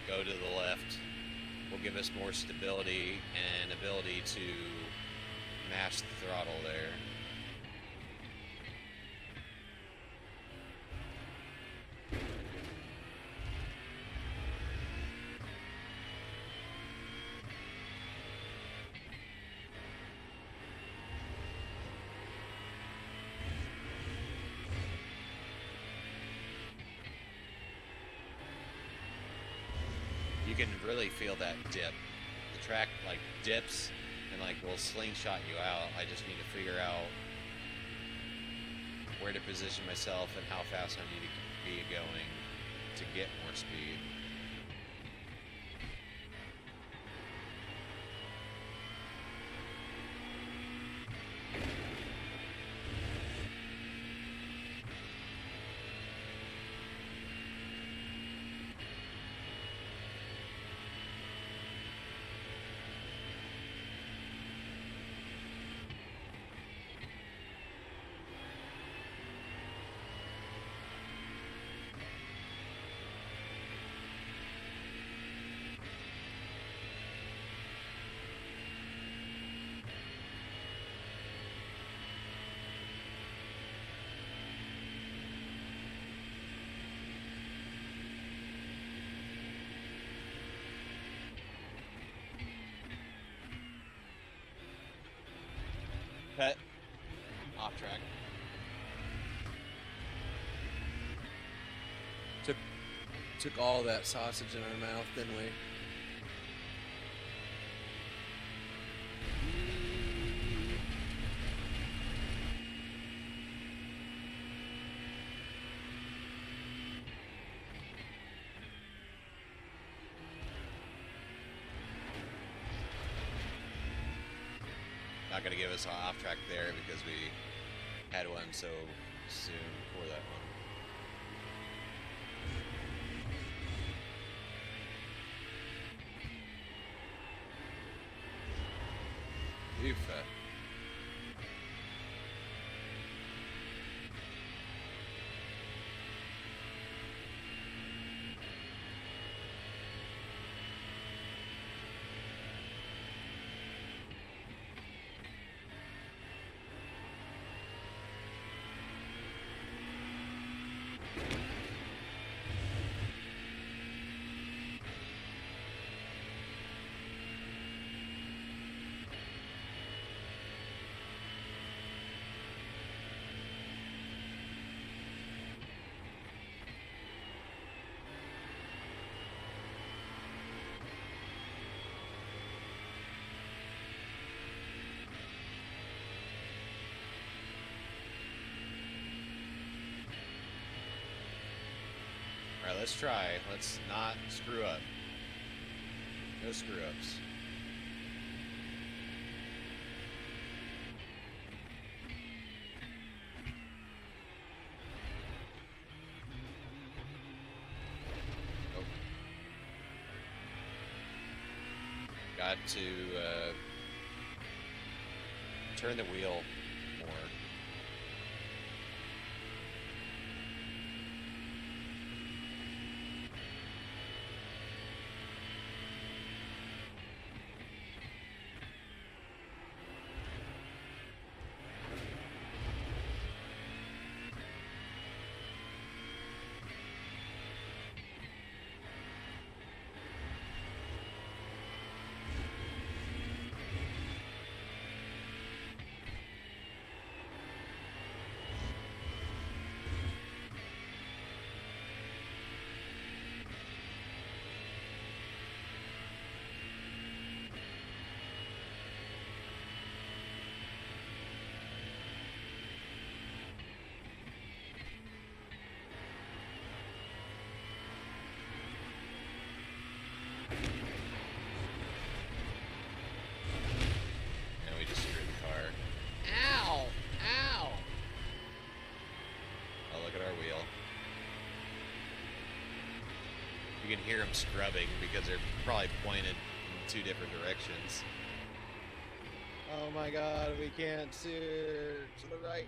go to the left, will give us more stability and ability to mash the throttle there. you can really feel that dip. The track like dips and like will slingshot you out. I just need to figure out where to position myself and how fast I need to be going to get more speed. Pet. Off track. Took all that sausage in our mouth, didn't we? Not gonna give us an off track there because we had one so soon before that one. Oof. Alright, let's try. Let's not screw up. No screw ups. Oh. Got to turn the wheel more. And we just screwed the car. Ow! Ow! Oh, look at our wheel. You can hear them scrubbing because they're probably pointed in two different directions. Oh my god, we can't steer to the right.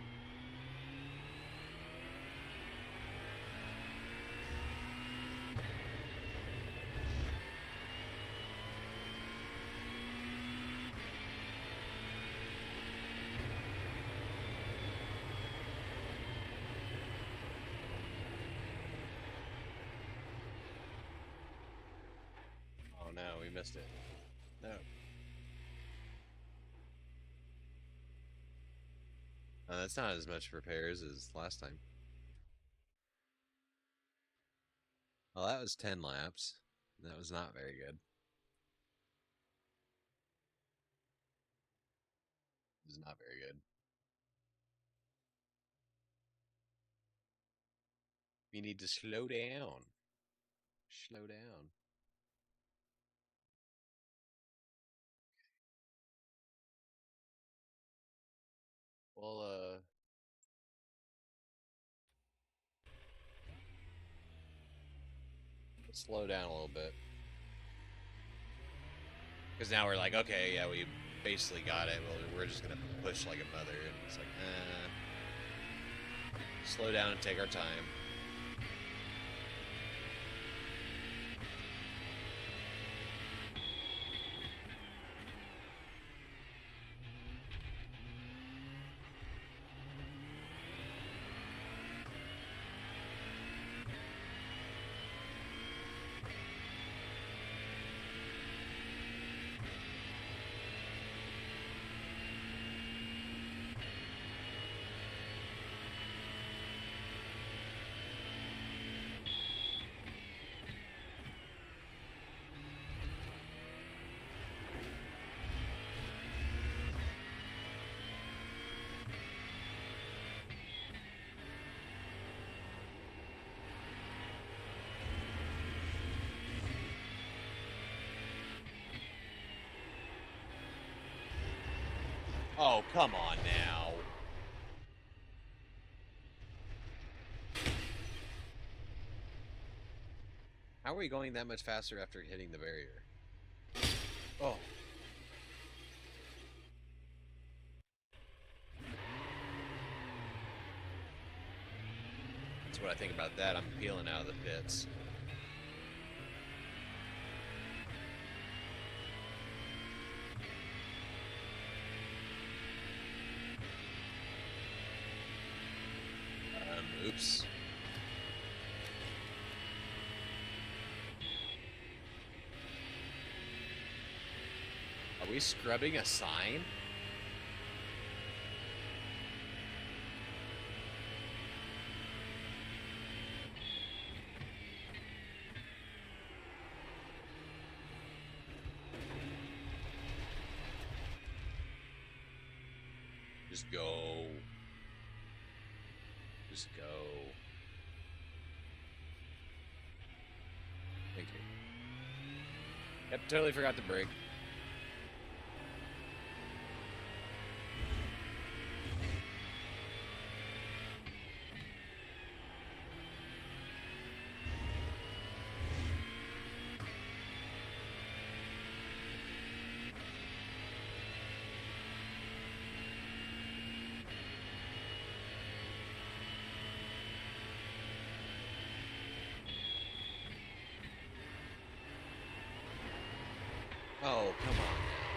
Oh no, we missed it. No. That's not as much repairs as last time. Well, that was 10 laps. That was not very good. It was not very good. You need to slow down. Slow down. Well, let's slow down a little bit. Because now we're like, okay, yeah, we basically got it. Well, we're just going to push like a mother. And it's like, slow down and take our time. Oh, come on now. How are we going that much faster after hitting the barrier? Oh. That's what I think about that. I'm peeling out of the pits. Oops. Are we scrubbing a sign? Just go. Just go. Thank you. Yep, totally forgot to brake. Oh, come on now.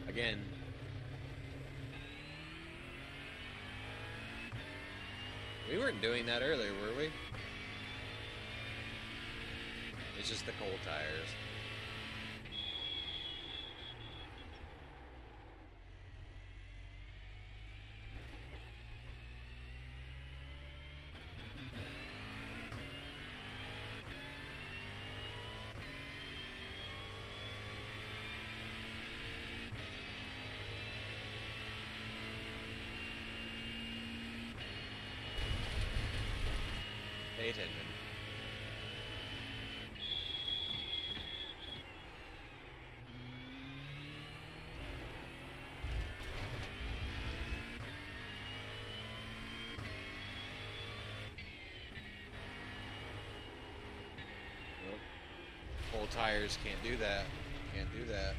Again. We weren't doing that earlier, were we? It's just the cold tires. Pay attention. Nope. Cold tires can't do that. Can't do that.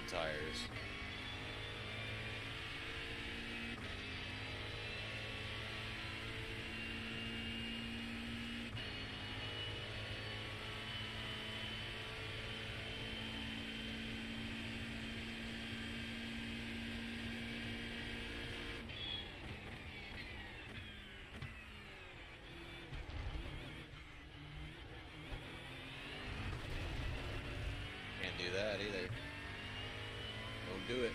tires. Can't do that either. Don't do it.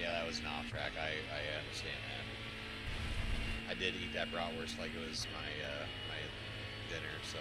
Yeah, that was an off track. I understand that. I did eat that bratwurst like it was my my dinner, so.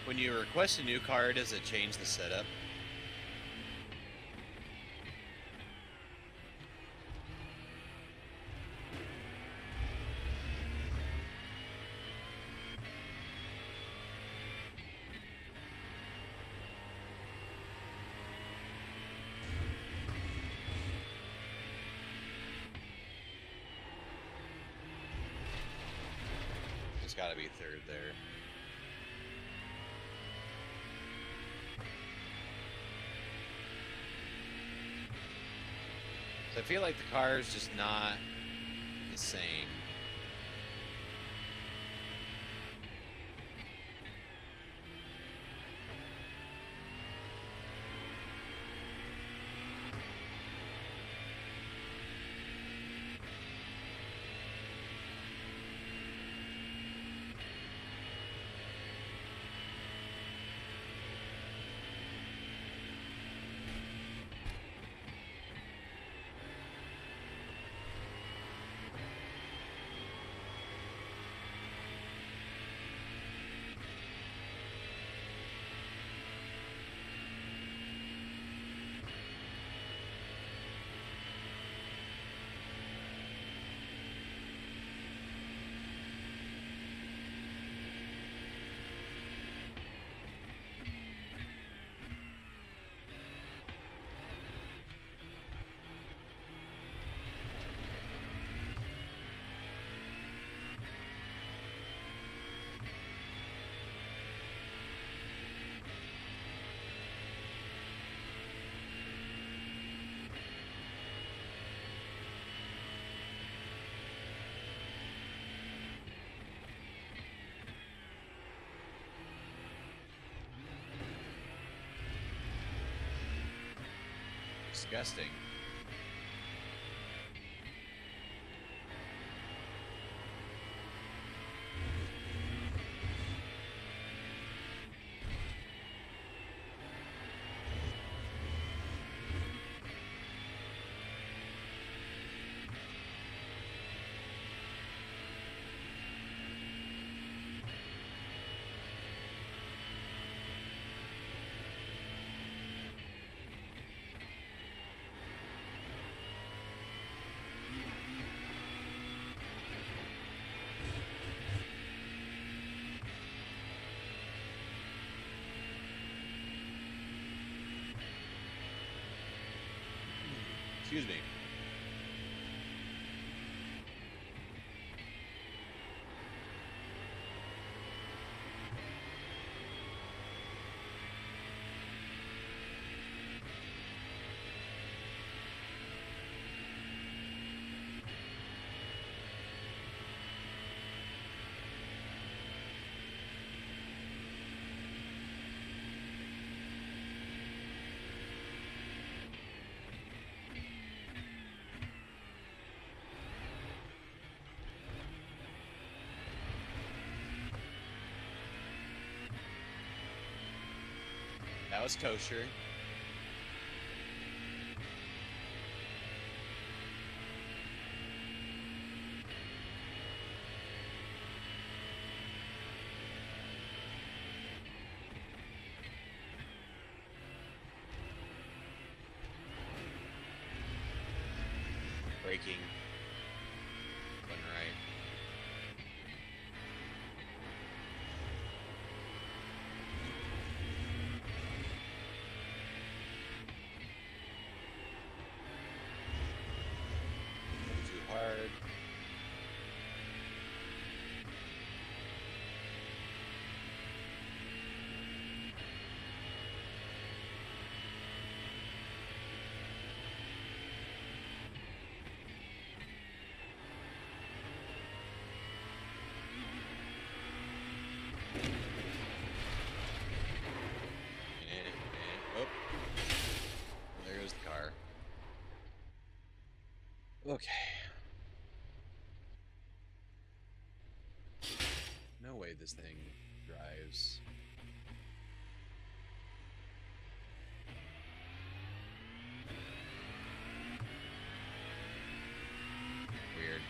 When you request a new car, does it change the setup? It's got to be third there. So I feel like the car is just not the same. Disgusting. Excuse me. That was kosher. Braking. Wasn't right. Too hard. Oh, there goes the car. Okay. No way this thing drives. Weird.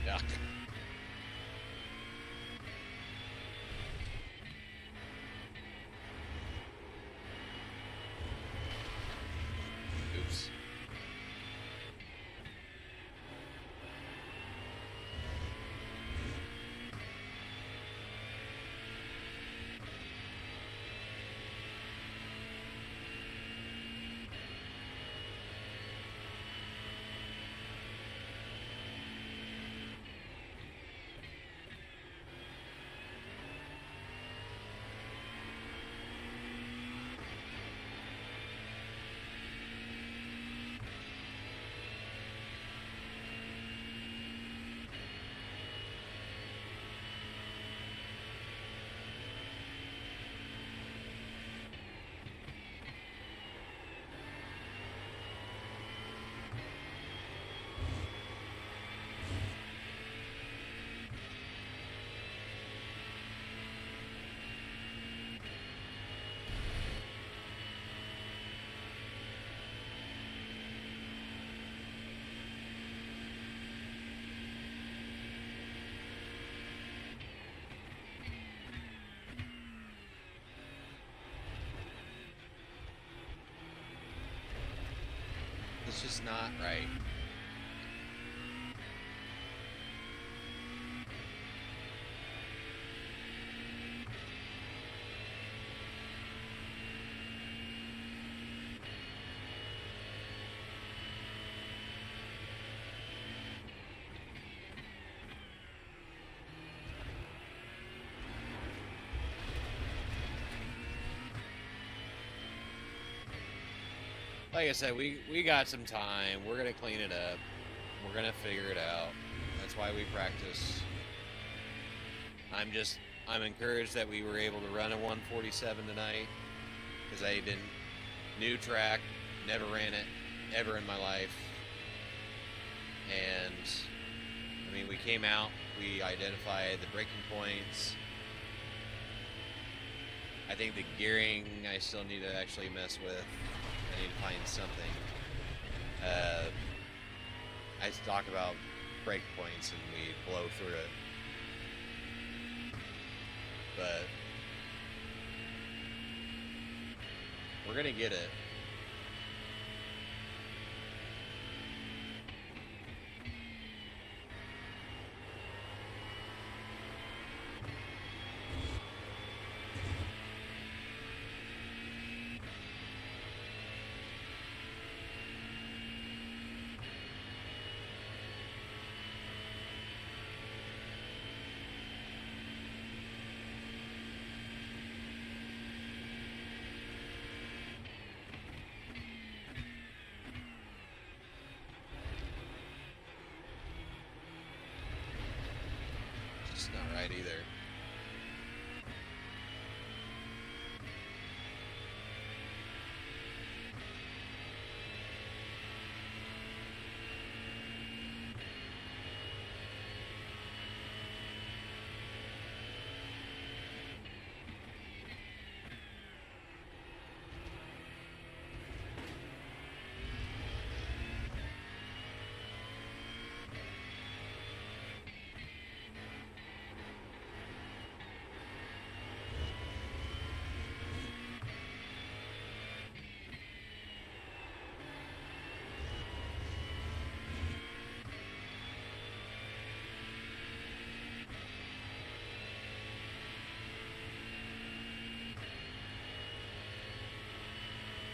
Yeah. Oops. It's just not right. like I said, we got some time. We're gonna clean it up. We're gonna figure it out. That's why we practice. I'm encouraged that we were able to run a 147 tonight because I didn't. New track, never ran it ever in my life. And I mean, we came out, we identified the braking points. I think the gearing I still need to actually mess with. I need to find something. I talk about break points and we blow through it. But we're gonna get it. It's not right either.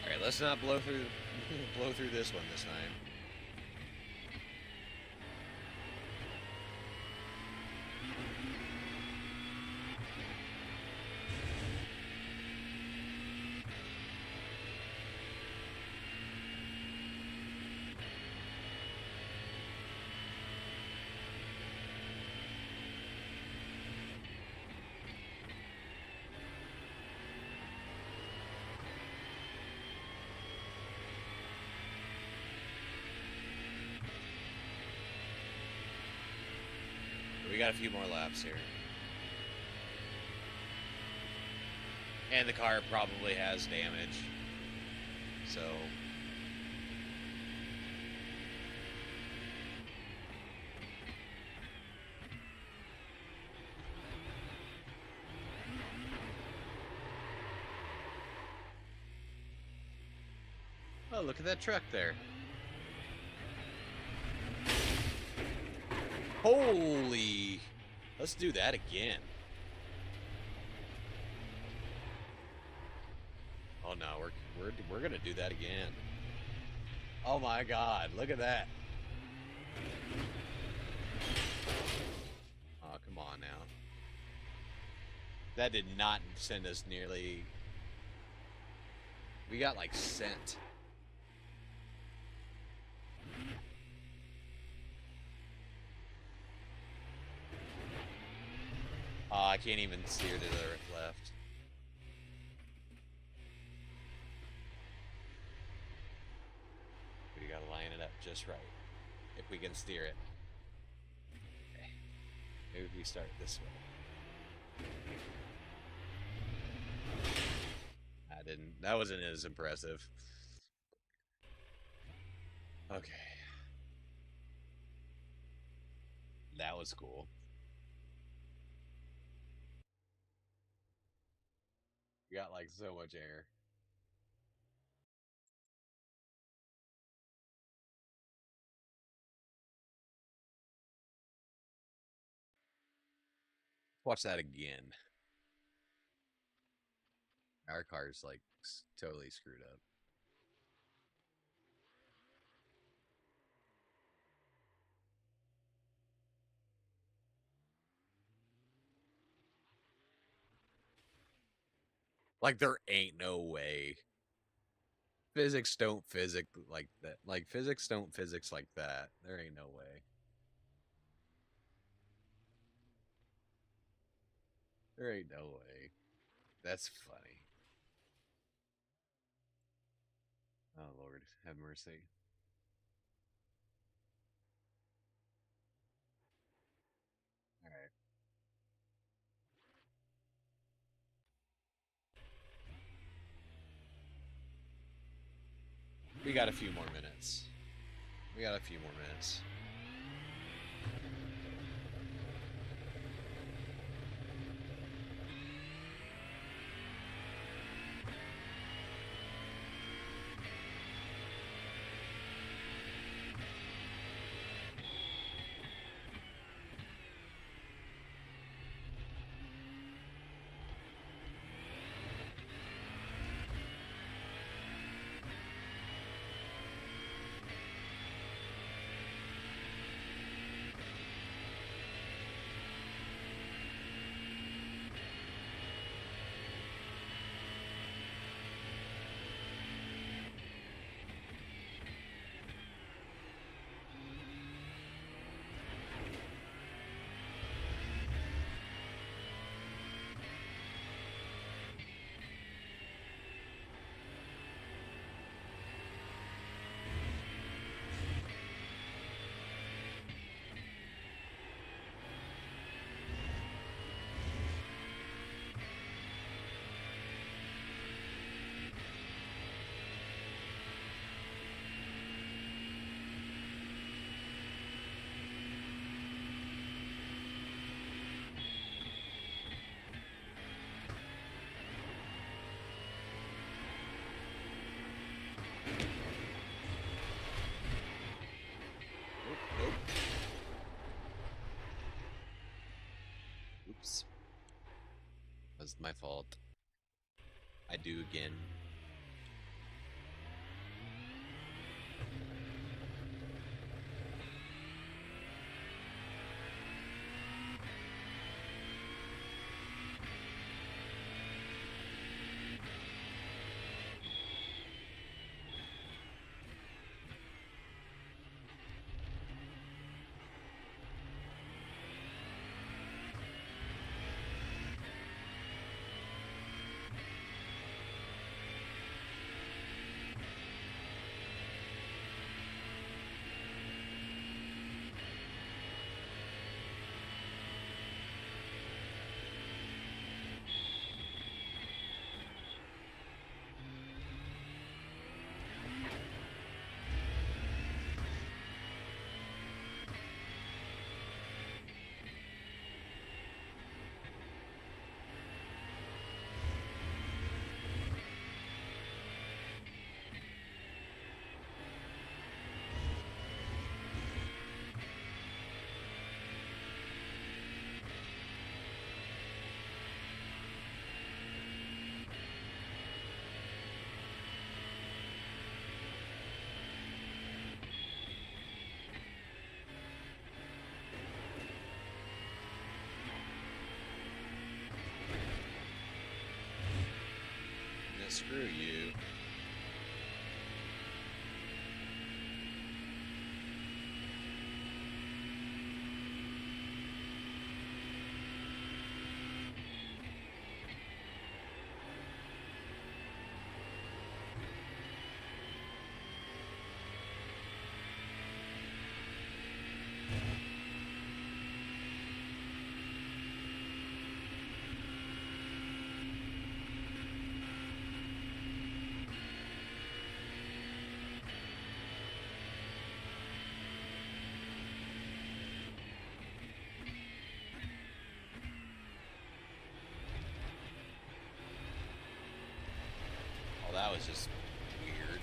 All right, let's not blow through this one this time. We got a few more laps here. And the car probably has damage. So oh, look at that truck there. Holy! Let's do that again. Oh no, we're gonna do that again. Oh my God! Look at that. Oh, come on now. That did not send us nearly. We got like sent. Oh, I can't even steer to the left. We gotta line it up just right. If we can steer it. Okay. Maybe we start this way. That wasn't as impressive. Okay. That was cool. We got like so much air. Watch that again. Our car's like totally screwed up. Like there ain't no way. Physics don't physics like that. Like, physics don't physics like that. There ain't no way. There ain't no way. That's funny. Oh, Lord, have mercy. All right. We got a few more minutes. We got a few more minutes. Nope. Oops. That's my fault. I do again. Screw you. Oh, that was just weird.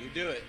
You do it.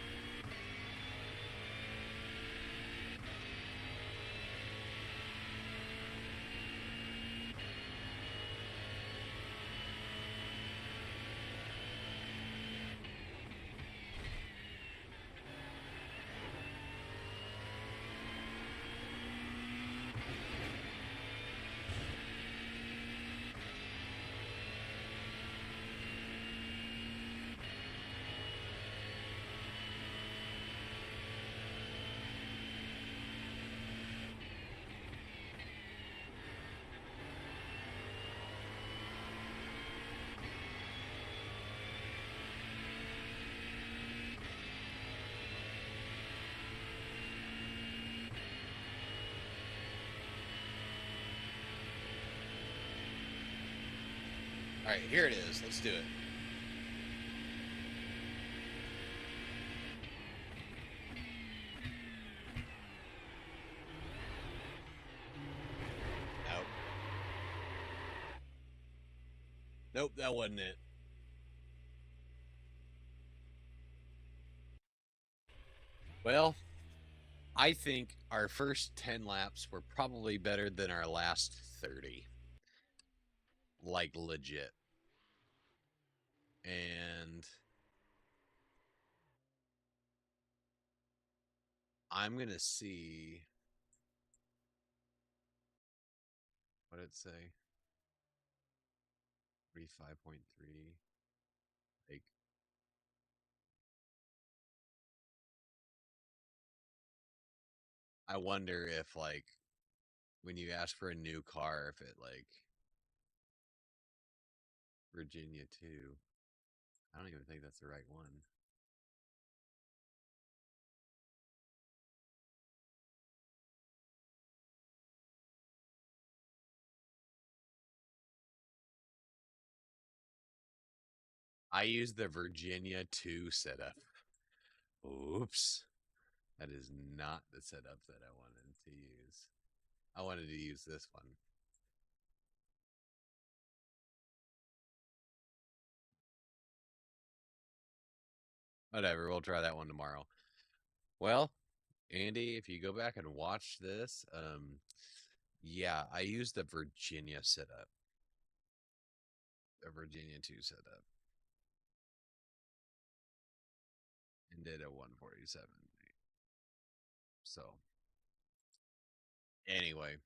All right, here it is. Let's do it. Nope. Nope, that wasn't it. Well, I think our first 10 laps were probably better than our last 30. Like, legit. And I'm going to see. What did it say? 35.3. Like, I wonder if, like, when you ask for a new car, if it, like, Virginia 2. I don't even think that's the right one. I used the Virginia 2 setup. Oops. That is not the setup that I wanted to use. I wanted to use this one. Whatever, we'll try that one tomorrow. Well, Andy, if you go back and watch this, yeah, I used the Virginia setup. The Virginia 2 setup. And did a 147. So, anyway.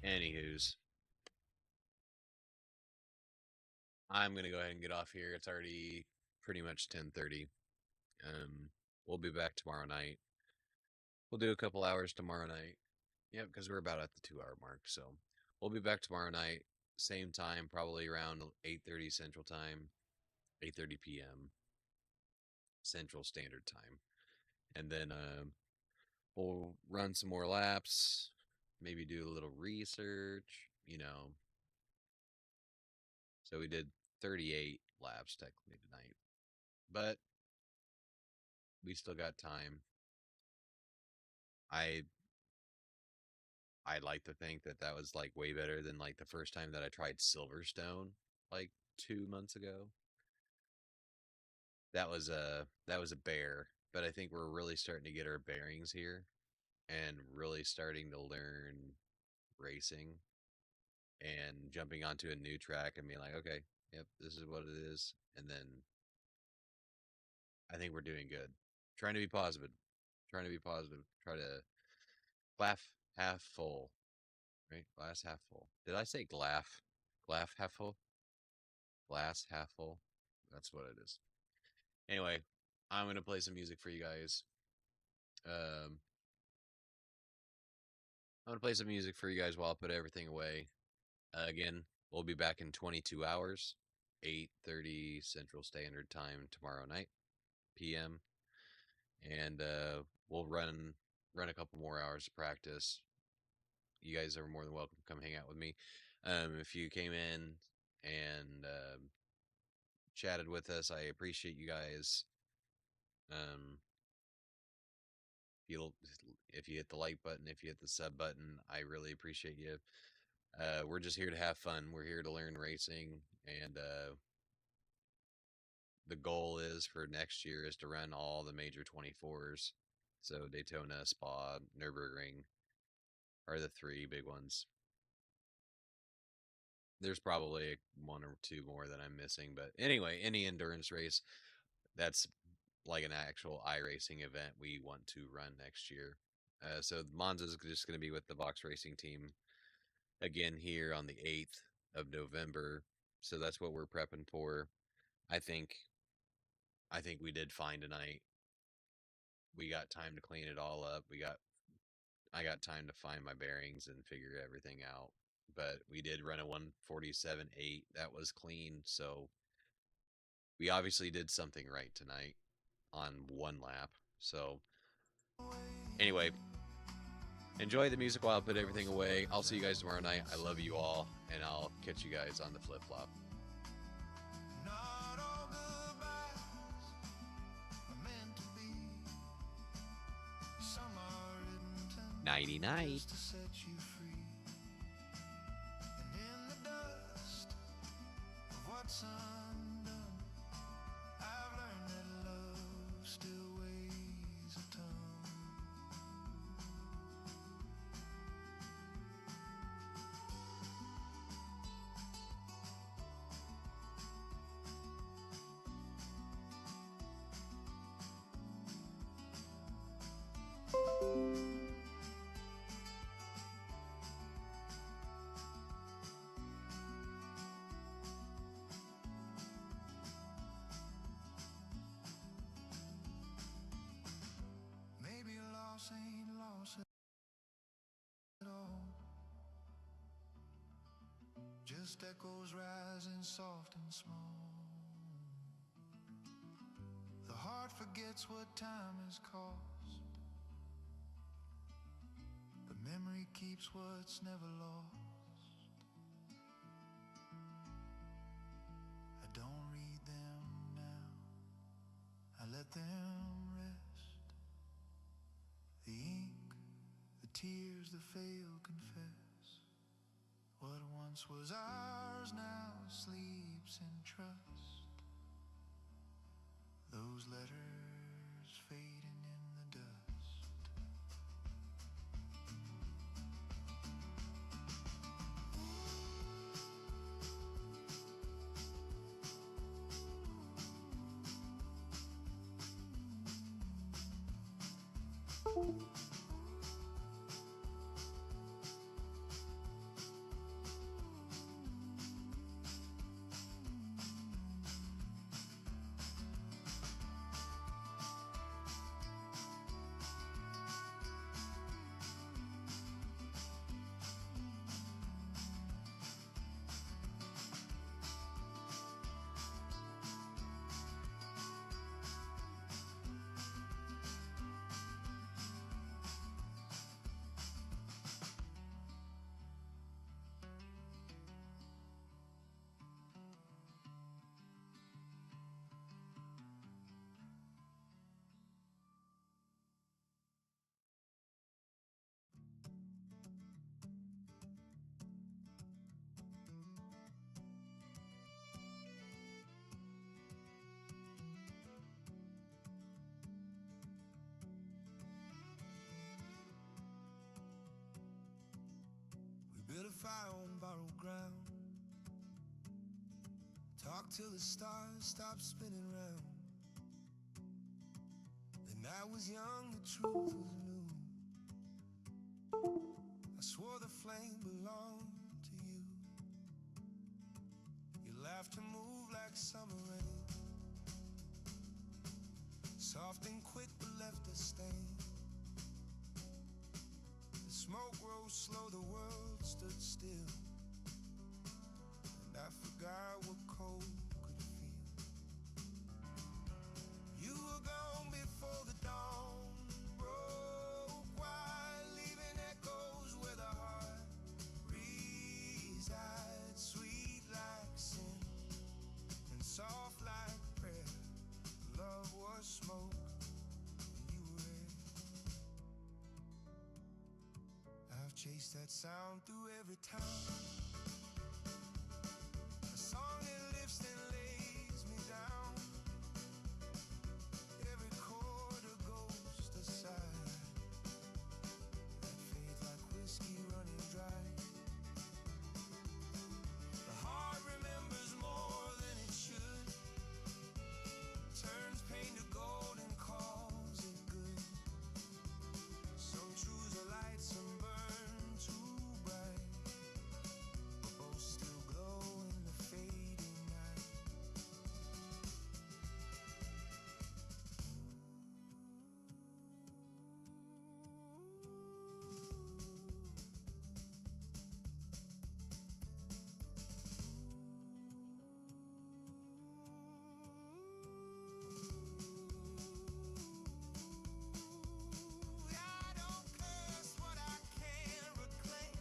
Anywho's. I'm going to go ahead and get off here. It's already pretty much 10:30. We'll be back tomorrow night. We'll do a couple hours tomorrow night. Yeah, because we're about at the 2-hour mark. So we'll be back tomorrow night, same time, probably around 8:30 Central Time, 8:30 p.m. Central Standard Time, and then we'll run some more laps, maybe do a little research, you know. So we did 38 laps technically tonight, but we still got time. I'd like to think that that was like way better than like the first time that I tried Silverstone like 2 months ago. That was a bear, but I think we're really starting to get our bearings here and really starting to learn racing and jumping onto a new track and being like, okay, yep, this is what it is. And then I think we're doing good. Trying to be positive. Trying to be positive. Try to glass half full. Right? Glass half full. Did I say glass? Glass half full? Glass half full? That's what it is. Anyway, I'm going to play some music for you guys. I'm going to play some music for you guys while I put everything away. Again, we'll be back in 22 hours, 8:30 Central Standard Time tomorrow night, p.m. And we'll run a couple more hours of practice. You guys are more than welcome to come hang out with me. If you came in and chatted with us, I appreciate you guys. If you hit the like button, if you hit the sub button, I really appreciate you. We're just here to have fun. We're here to learn racing, and the goal is for next year is to run all the major 24s. So Daytona, Spa, Nürburgring are the three big ones. There's probably one or two more that I'm missing, but anyway, any endurance race that's like an actual iRacing event we want to run next year. So Monza is just going to be with the Vox Racing team again here on the 8th of November. So that's what we're prepping for. I think we did fine tonight. We got time to clean it all up. I got time to find my bearings and figure everything out. But we did run a 147.8. That was clean. So we obviously did something right tonight on one lap. So anyway, enjoy the music while I put everything away. I'll see you guys tomorrow night. I love you all, and I'll catch you guys on the flip-flop. Not all goodbyes are meant to be. Some are written Nighty night. just to set you free. And in the dust of what's undone, I've learned that love still weighs a ton. Maybe loss ain't loss at all. Just echoes rising soft and small. The heart forgets what time has cost, but memory keeps what's never lost. I don't read them now, I let them rest. The ink, the tears, the fail confess. What once was ours now sleeps in trust. Those letters fading in the dust. We built a fire on borrowed ground. Talk till the stars stop spinning round. The night was young, the truth was new. I swore the flame belonged to you. Your laughter moved like summer rain, soft and quick but left a stain. The smoke rose slow, the world stood still, and I forgot what cold could feel. You were gone before the dawn broke wide, leaving echoes where the heart resides, sweet like sin and soft like prayer. Love was smoke and you were air. I've chased breeze that sound through every town. A song that lifts and lays me down. Every chord a ghost aside, that fades like whiskey running dry. The heart remembers more than it should, turns pain to gold and calls it good. Some truths are light, some burn too bright, but both still glow in the fading night. I don't curse what I can't reclaim.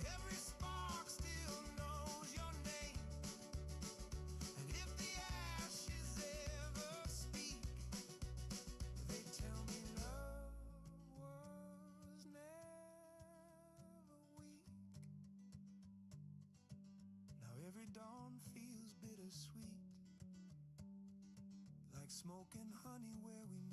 Every spark still knows your name. And if the ashes ever speak, they tell me love was never weak. Now every dawn feels bittersweet, like smoke and honey where we